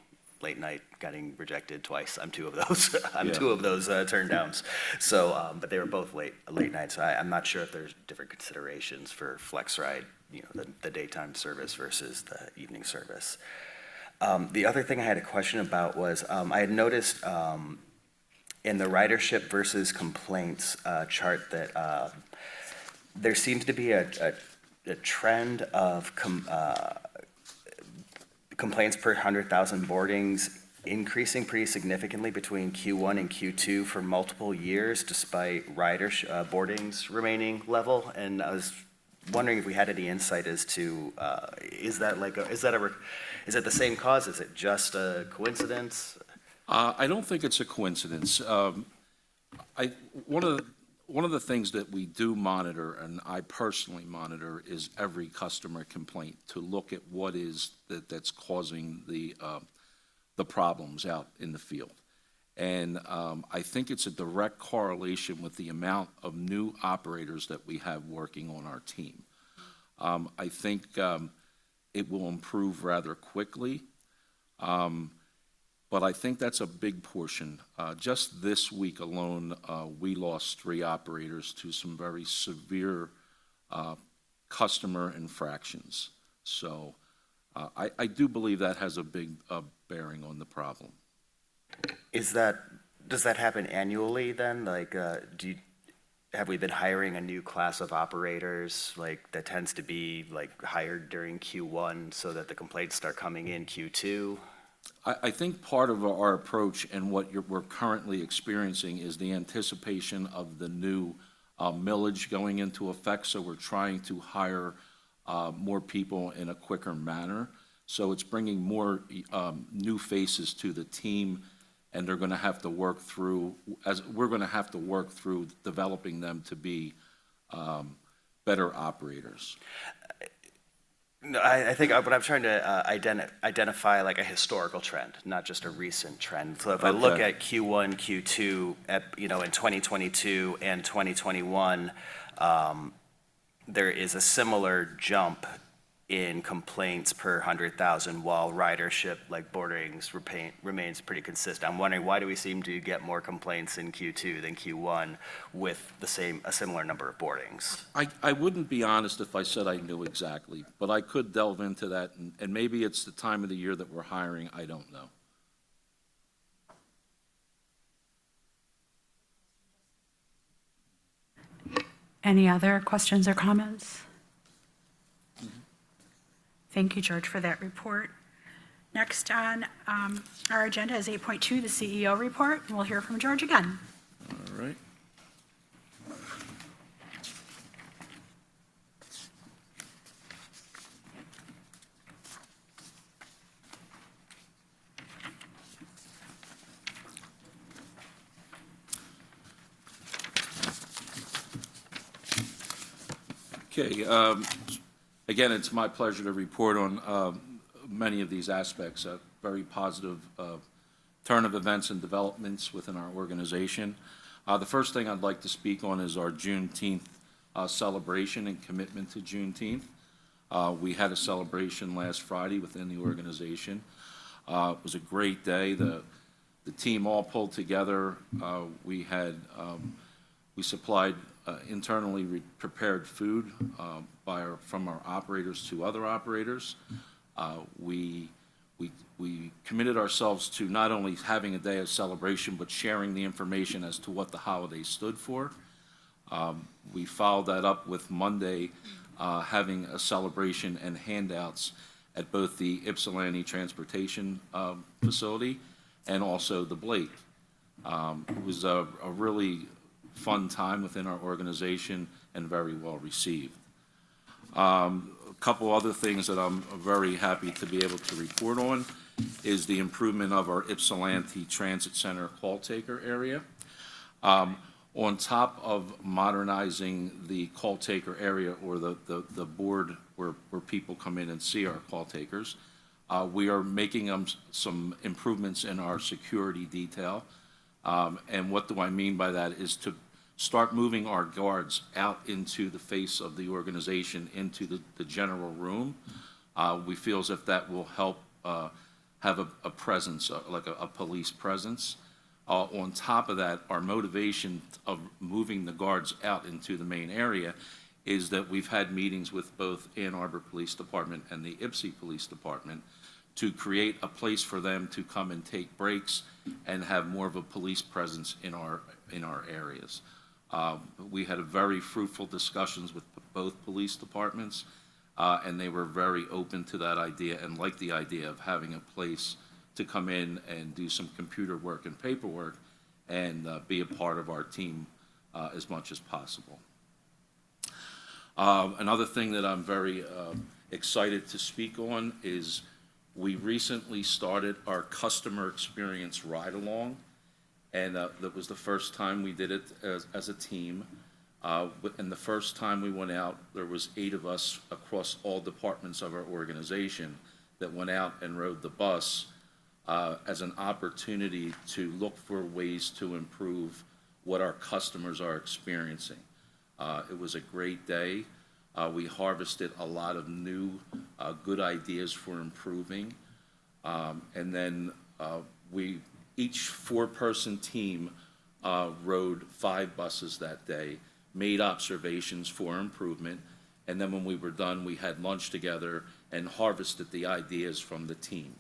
Late night getting rejected twice. I'm two of those. I'm Yeah. two of those turn downs. So, but they were both late nights. So I'm not sure if there's different considerations for FlexRide, you know, the daytime service versus the evening service. The other thing I had a question about was I had noticed in the ridership versus complaints chart that there seems to be a trend of complaints per 100,000 boardings increasing pretty significantly between Q1 and Q2 for multiple years, despite boardings remaining level. And I was wondering if we had any insight as to is that the same cause? Is it just a coincidence? I don't think it's a coincidence. One of the things that we do monitor, and I personally monitor, is every customer complaint to look at what is that's causing the problems out in the field. And I think it's a direct correlation with the amount of new operators that we have working on our team. I think it will improve rather quickly. But I think that's a big portion. Just this week alone, we lost 3 operators to some very severe customer infractions. So I do believe that has a big bearing on the problem. Does that happen annually then? Like, have we been hiring a new class of operators, like, that tends to be, like, hired during Q1 so that the complaints start coming in Q2? I think part of our approach and what we're currently experiencing is the anticipation of the new millage going into effect. So we're trying to hire more people in a quicker manner. So it's bringing more new faces to the team, and they're going to have to work through, as we're going to have to work through developing them to be better operators. No, I think what I'm trying to identify like a historical trend, not just a recent trend. So if I look Okay. at Q1, Q2, in 2022 and 2021, there is a similar jump in complaints per 100,000, while ridership, like boardings, remains pretty consistent. I'm wondering, why do we seem to get more complaints in Q2 than Q1 with a similar number of boardings? I wouldn't be honest if I said I knew exactly, but I could delve into that, and maybe it's the time of the year that we're hiring, I don't know. Any other questions or comments? Thank you, George, for that report. Next on our agenda is 8.2, the CEO report, and we'll hear from George again. All right. Okay, again, it's my pleasure to report on many of these aspects, a very positive turn of events and developments within our organization. The first thing I'd like to speak on is our Juneteenth celebration and commitment to Juneteenth. We had a celebration last Friday within the organization. It was a great day. The team all pulled together. We supplied internally prepared food from our operators to other operators. We committed ourselves to not only having a day of celebration, but sharing the information as to what the holiday stood for. We followed that up with Monday having a celebration and handouts at both the Ypsilanti Transportation Facility and also the Blake. It was a really fun time within our organization and very well received. A couple other things that I'm very happy to be able to report on is the improvement of our Ypsilanti Transit Center call taker area. On top of modernizing the call taker area or the board where people come in and see our call takers, we are making some improvements in our security detail. And what do I mean by that is to start moving our guards out into the face of the organization, into the general room. We feel as if that will help have a presence, like a police presence. On top of that, our motivation of moving the guards out into the main area is that we've had meetings with both Ann Arbor Police Department and the Ypsi Police Department to create a place for them to come and take breaks and have more of a police presence in our areas. We had a very fruitful discussions with both police departments, and they were very open to that idea and liked the idea of having a place to come in and do some computer work and paperwork and be a part of our team as much as possible. Another thing that I'm very excited to speak on is we recently started our customer experience ride-along, and that was the first time we did it as a team. And the first time we went out, there was 8 of us across all departments of our organization that went out and rode the bus as an opportunity to look for ways to improve what our customers are experiencing. It was a great day. We harvested a lot of new, good ideas for improving. And then each 4-person team rode 5 buses that day, made observations for improvement, and then when we were done, we had lunch together and harvested the ideas from the team.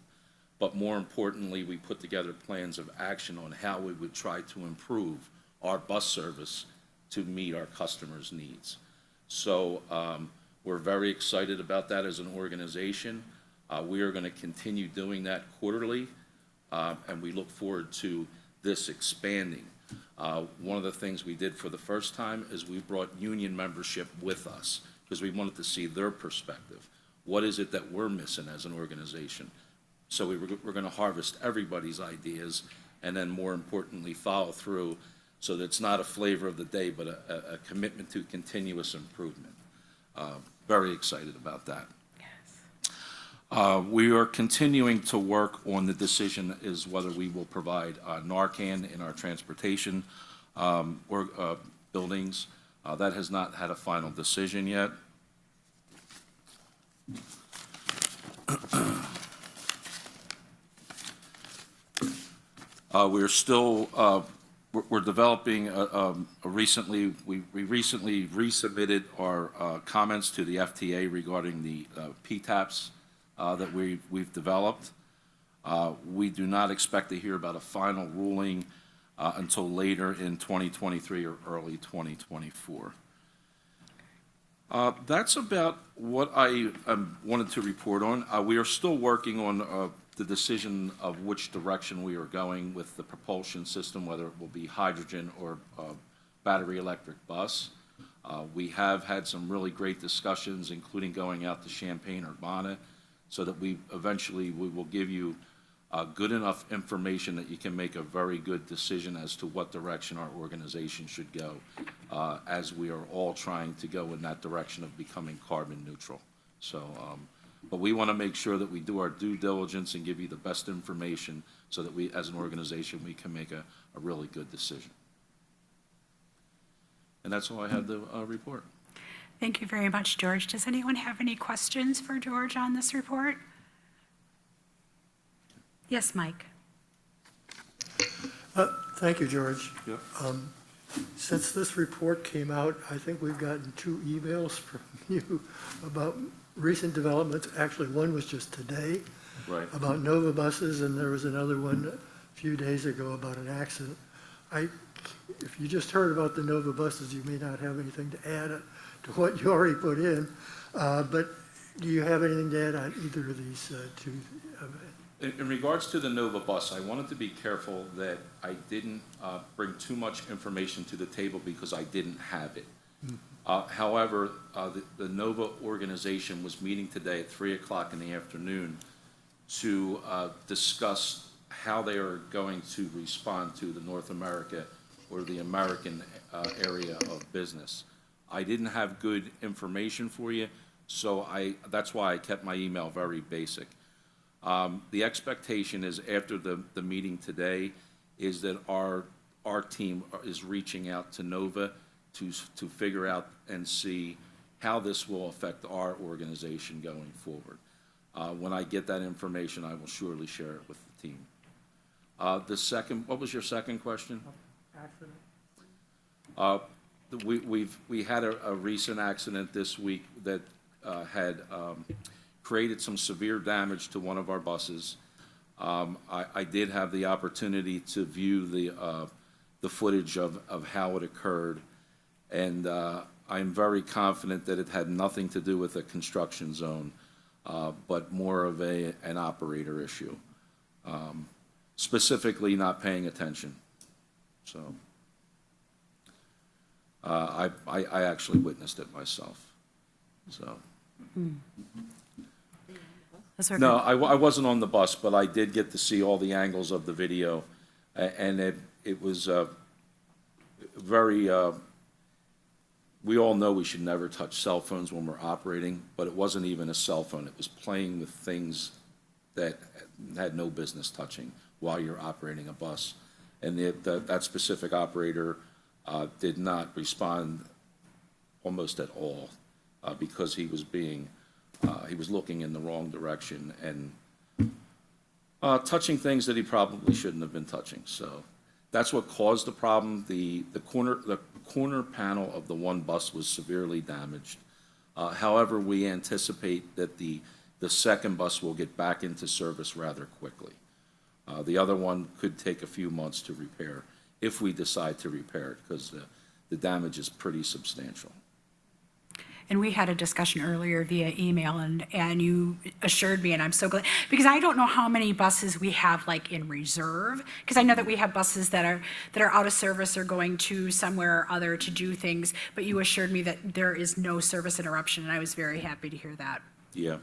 But more importantly, we put together plans of action on how we would try to improve our bus service to meet our customers' needs. So we're very excited about that as an organization. We are going to continue doing that quarterly, and we look forward to this expanding. One of the things we did for the first time is we brought union membership with us because we wanted to see their perspective. What is it that we're missing as an organization? So we're going to harvest everybody's ideas and then, more importantly, follow through so that it's not a flavor of the day, but a commitment to continuous improvement. Very excited about that. We are continuing to work on the decision is whether we will provide Narcan in our transportation buildings. That has not had a final decision yet. We're still we're developing we recently resubmitted our comments to the FTA regarding the PTAPs that we've developed. We do not expect to hear about a final ruling until later in 2023 or early 2024. That's about what I wanted to report on. We are still working on the decision of which direction we are going with the propulsion system, whether it will be hydrogen or battery electric bus. We have had some really great discussions, including going out to Champaign-Urbana, so that we will give you good enough information that you can make a very good decision as to what direction our organization should go, as we are all trying to go in that direction of becoming carbon neutral. So, but we want to make sure that we do our due diligence and give you the best information so that we, as an organization, we can make a really good decision. And that's all I had to report. Thank you very much, George. Does anyone have any questions for George on this report? Yes, Mike. Thank you, George. Yep. Since this report came out, I think we've gotten 2 emails from you about recent developments. Actually, one was just today. Right. About Nova buses, and there was another one a few days ago about an accident. If you just heard about the Nova buses, you may not have anything to add to what you already put in, but do you have anything to add on either of these 2? In regards to the Nova bus, I wanted to be careful that I didn't bring too much information to the table because I didn't have it. However, the Nova organization was meeting today at 3 o'clock in the afternoon to discuss how they are going to respond to the North America or the American area of business. I didn't have good information for you, so that's why I kept my email very basic. The expectation is after the meeting today is that our team is reaching out to Nova to figure out and see how this will affect our organization going forward. When I get that information, I will surely share it with the team. What was your second question? We had a recent accident this week that had created some severe damage to one of our buses. I did have the opportunity to view the footage of how it occurred, and I'm very confident that it had nothing to do with a construction zone, but more of an operator issue, specifically not paying attention. So I actually witnessed it myself. So. No, I wasn't on the bus, but I did get to see all the angles of the video, and it was very, we all know we should never touch cell phones when we're operating, but it wasn't even a cell phone. It was playing with things that had no business touching while you're operating a bus. And that specific operator did not respond almost at all because he was looking in the wrong direction and touching things that he probably shouldn't have been touching. So that's what caused the problem. The corner panel of the one bus was severely damaged. However, we anticipate that the second bus will get back into service rather quickly. The other one could take a few months to repair if we decide to repair it, because the damage is pretty substantial. And we had a discussion earlier via email, and you assured me, and I'm so glad, because I don't know how many buses we have like in reserve, because I know that we have buses that are out of service or going to somewhere or other to do things, but you assured me that there is no service interruption, and I was very happy to hear that. Yeah.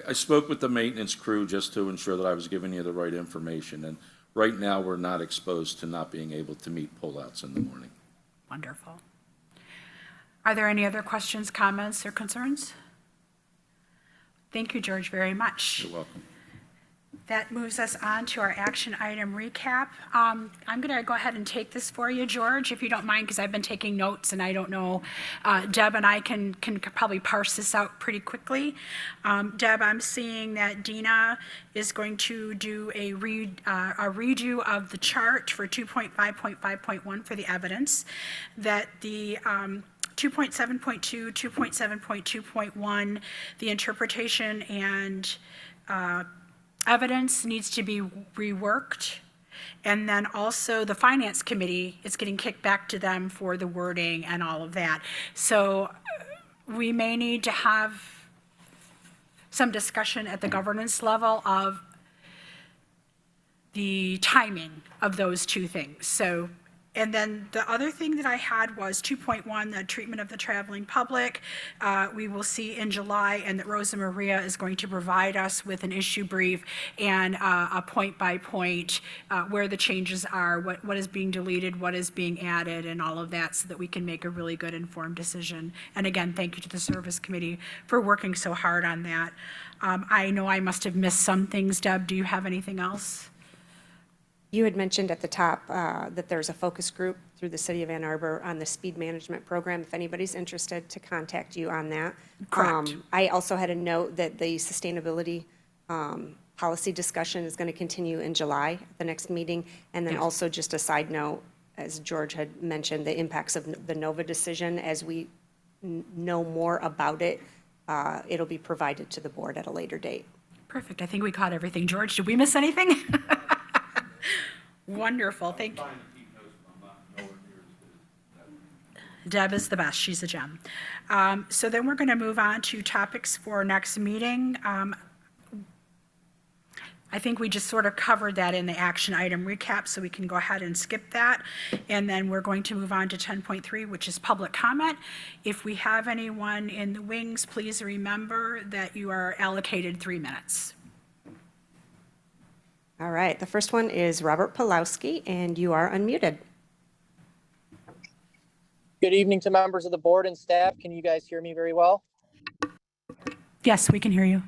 I spoke with the maintenance crew just to ensure that I was giving you the right information, and right now we're not exposed to not being able to meet pullouts in the morning. Wonderful. Are there any other questions, comments, or concerns? Thank you, George, very much. You're welcome. That moves us on to our action item recap. I'm going to go ahead and take this for you, George, if you don't mind, because I've been taking notes, and I don't know, Deb and I can probably parse this out pretty quickly. Deb, I'm seeing that Dina is going to do a redo of the chart for 2.5.5.1 for the evidence, that the 2.7.2, 2.7.2.1, the interpretation and evidence needs to be reworked. And then also the Finance Committee is getting kicked back to them for the wording and all of that. So we may need to have some discussion at the governance level of the timing of those two things. So, and then the other thing that I had was 2.1, the treatment of the traveling public. We will see in July, and that Rosa Maria is going to provide us with an issue brief and a point-by-point where the changes are, what is being deleted, what is being added, and all of that, so that we can make a really good informed decision. And again, thank you to the Service Committee for working so hard on that. I know I must have missed some things. Deb, do you have anything else? You had mentioned at the top that there's a focus group through the City of Ann Arbor on the speed management program, if anybody's interested, to contact you on that. Correct. I also had a note that the sustainability policy discussion is going to continue in July at the next meeting. And then also just a side note, as George had mentioned, the impacts of the NOVA decision, as we know more about it, it'll be provided to the board at a later date. Perfect. I think we caught everything. George, did we miss anything? Wonderful. Thank you. Deb is the best. She's a gem. So then we're going to move on to topics for next meeting. I think we just sort of covered that in the action item recap, so we can go ahead and skip that. And then we're going to move on to 10.3, which is public comment. If we have anyone in the wings, please remember that you are allocated 3 minutes. All right, the first one is Robert Pulowski, and you are unmuted. Good evening to members of the board and staff. Can you guys hear me very well? Yes, we can hear you.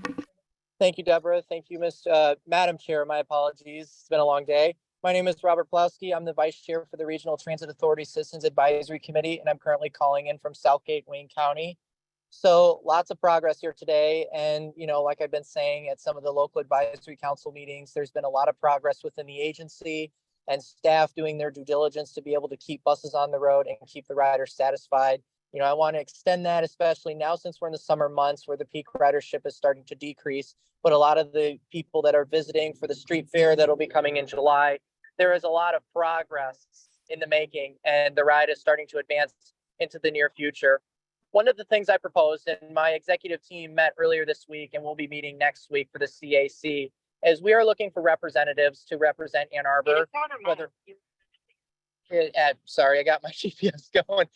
Thank you, Deborah. Thank you, Madam Chair. My apologies. It's been a long day. My name is Robert Plowski. I'm the Vice Chair for the Regional Transit Authority Citizens Advisory Committee, and I'm currently calling in from Southgate, Wayne County. So lots of progress here today. And, like I've been saying at some of the local advisory council meetings, there's been a lot of progress within the agency and staff doing their due diligence to be able to keep buses on the road and keep the riders satisfied. I want to extend that, especially now since we're in the summer months where the peak ridership is starting to decrease. But a lot of the people that are visiting for the street fair that'll be coming in July, there is a lot of progress in the making, and the ride is starting to advance into the near future. One of the things I proposed, and my executive team met earlier this week, and we'll be meeting next week for the CAC, is we are looking for representatives to represent Ann Arbor, whether sorry, I got my GPS going.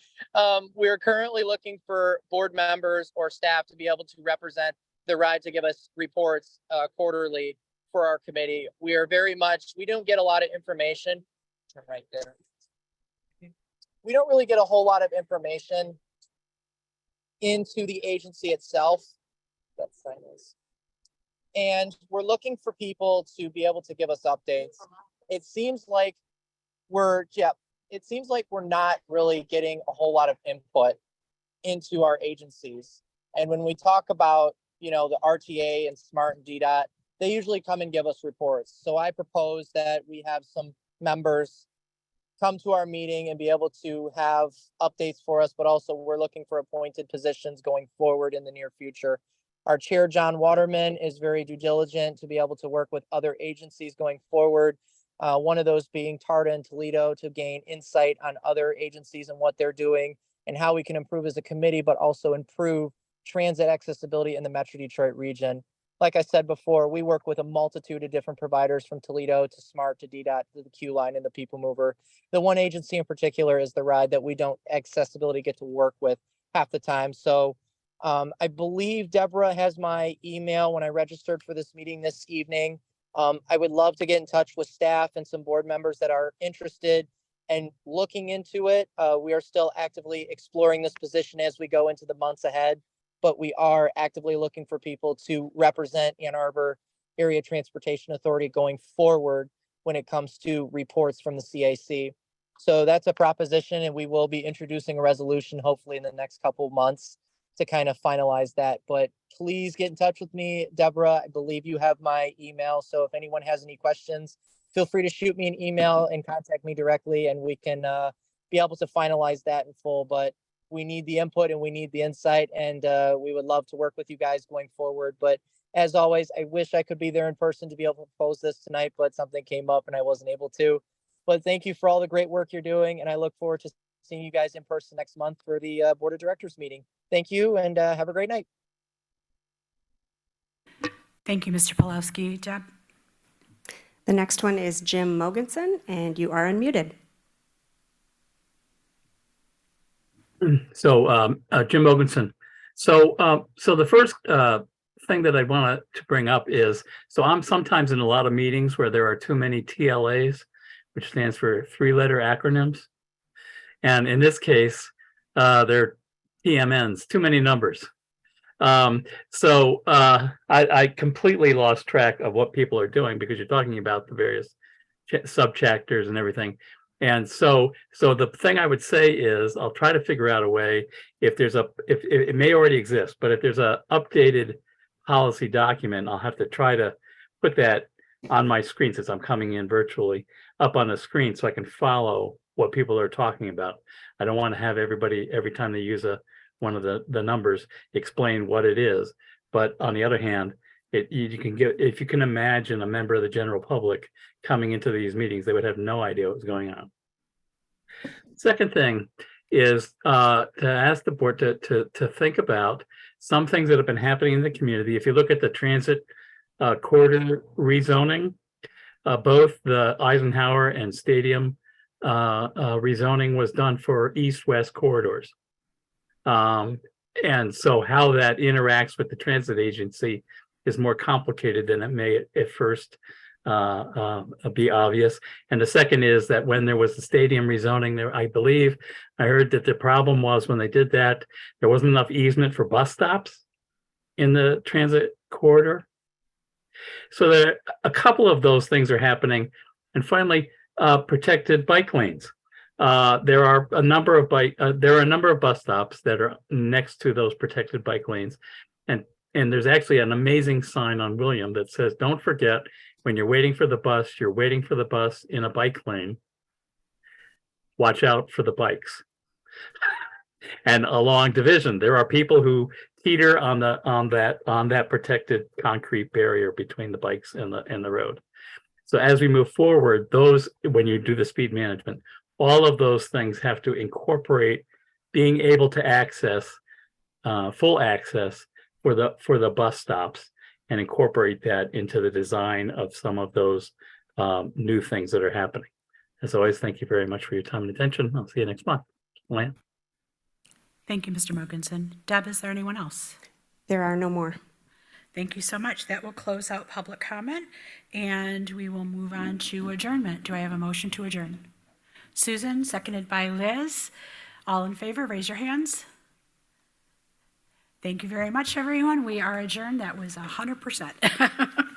We're currently looking for board members or staff to be able to represent the ride, to give us reports quarterly for our committee. We don't get a lot of information. Turn right there. We don't really get a whole lot of information into the agency itself. That sign is. And we're looking for people to be able to give us updates. It seems like we're not really getting a whole lot of input into our agencies. And when we talk about, the RTA and SMART and DDOT, they usually come and give us reports. So I propose that we have some members come to our meeting and be able to have updates for us, but also we're looking for appointed positions going forward in the near future. Our chair, John Waterman, is very due diligent to be able to work with other agencies going forward. One of those being TARTA and Toledo, to gain insight on other agencies and what they're doing and how we can improve as a committee, but also improve transit accessibility in the Metro Detroit region. Like I said before, we work with a multitude of different providers, from Toledo to SMART to DDOT to the Q Line and the People Mover. The one agency in particular is TheRide that we don't accessibility get to work with half the time. So I believe Deborah has my email when I registered for this meeting this evening. I would love to get in touch with staff and some board members that are interested and looking into it. We are still actively exploring this position as we go into the months ahead, but we are actively looking for people to represent Ann Arbor Area Transportation Authority going forward when it comes to reports from the CAC. So that's a proposition, and we will be introducing a resolution hopefully in the next couple of months to kind of finalize that. But please get in touch with me, Deborah. I believe you have my email. So if anyone has any questions, feel free to shoot me an email and contact me directly, and we can be able to finalize that in full. But we need the input and we need the insight, and we would love to work with you guys going forward. But as always, I wish I could be there in person to be able to propose this tonight, but something came up and I wasn't able to. But thank you for all the great work you're doing, and I look forward to seeing you guys in person next month for the Board of Directors meeting. Thank you, and have a great night. Thank you, Mr. Pulowski. Deb? The next one is Jim Mogensen, and you are unmuted. So Jim Mogensen. So the first thing that I want to bring up is, so I'm sometimes in a lot of meetings where there are too many TLAs, which stands for three-letter acronyms. And in this case, they're TMNs, too many numbers. So I completely lost track of what people are doing, because you're talking about the various sub-chapters and everything. And so the thing I would say is, I'll try to figure out a way, if it may already exist, but if there's a updated policy document, I'll have to try to put that on my screen, since I'm coming in virtually, up on the screen, so I can follow what people are talking about. I don't want to have everybody, every time they use one of the numbers, explain what it is. But on the other hand, if you can imagine a member of the general public coming into these meetings, they would have no idea what was going on. Second thing is to ask the board to think about some things that have been happening in the community. If you look at the transit corridor rezoning, both the Eisenhower and Stadium rezoning was done for east-west corridors. And so how that interacts with the transit agency is more complicated than it may at first be obvious. And the second is that when there was the stadium rezoning there, I believe, I heard that the problem was when they did that, there wasn't enough easement for bus stops in the transit corridor. So there, a couple of those things are happening. And finally, protected bike lanes. There are a number of bus stops that are next to those protected bike lanes. And there's actually an amazing sign on William that says, don't forget, when you're waiting for the bus, you're waiting for the bus in a bike lane. Watch out for the bikes. And along Division, there are people who teeter on that protected concrete barrier between the bikes and the road. So as we move forward, when you do the speed management, all of those things have to incorporate being able to access full access for the bus stops and incorporate that into the design of some of those new things that are happening. As always, thank you very much for your time and attention. I'll see you next month. Luann? Thank you, Mr. Mogensen. Deb, is there anyone else? There are no more. Thank you so much. That will close out public comment, and we will move on to adjournment. Do I have a motion to adjourn? Susan, seconded by Liz. All in favor, raise your hands. Thank you very much, everyone. We are adjourned. That was 100%.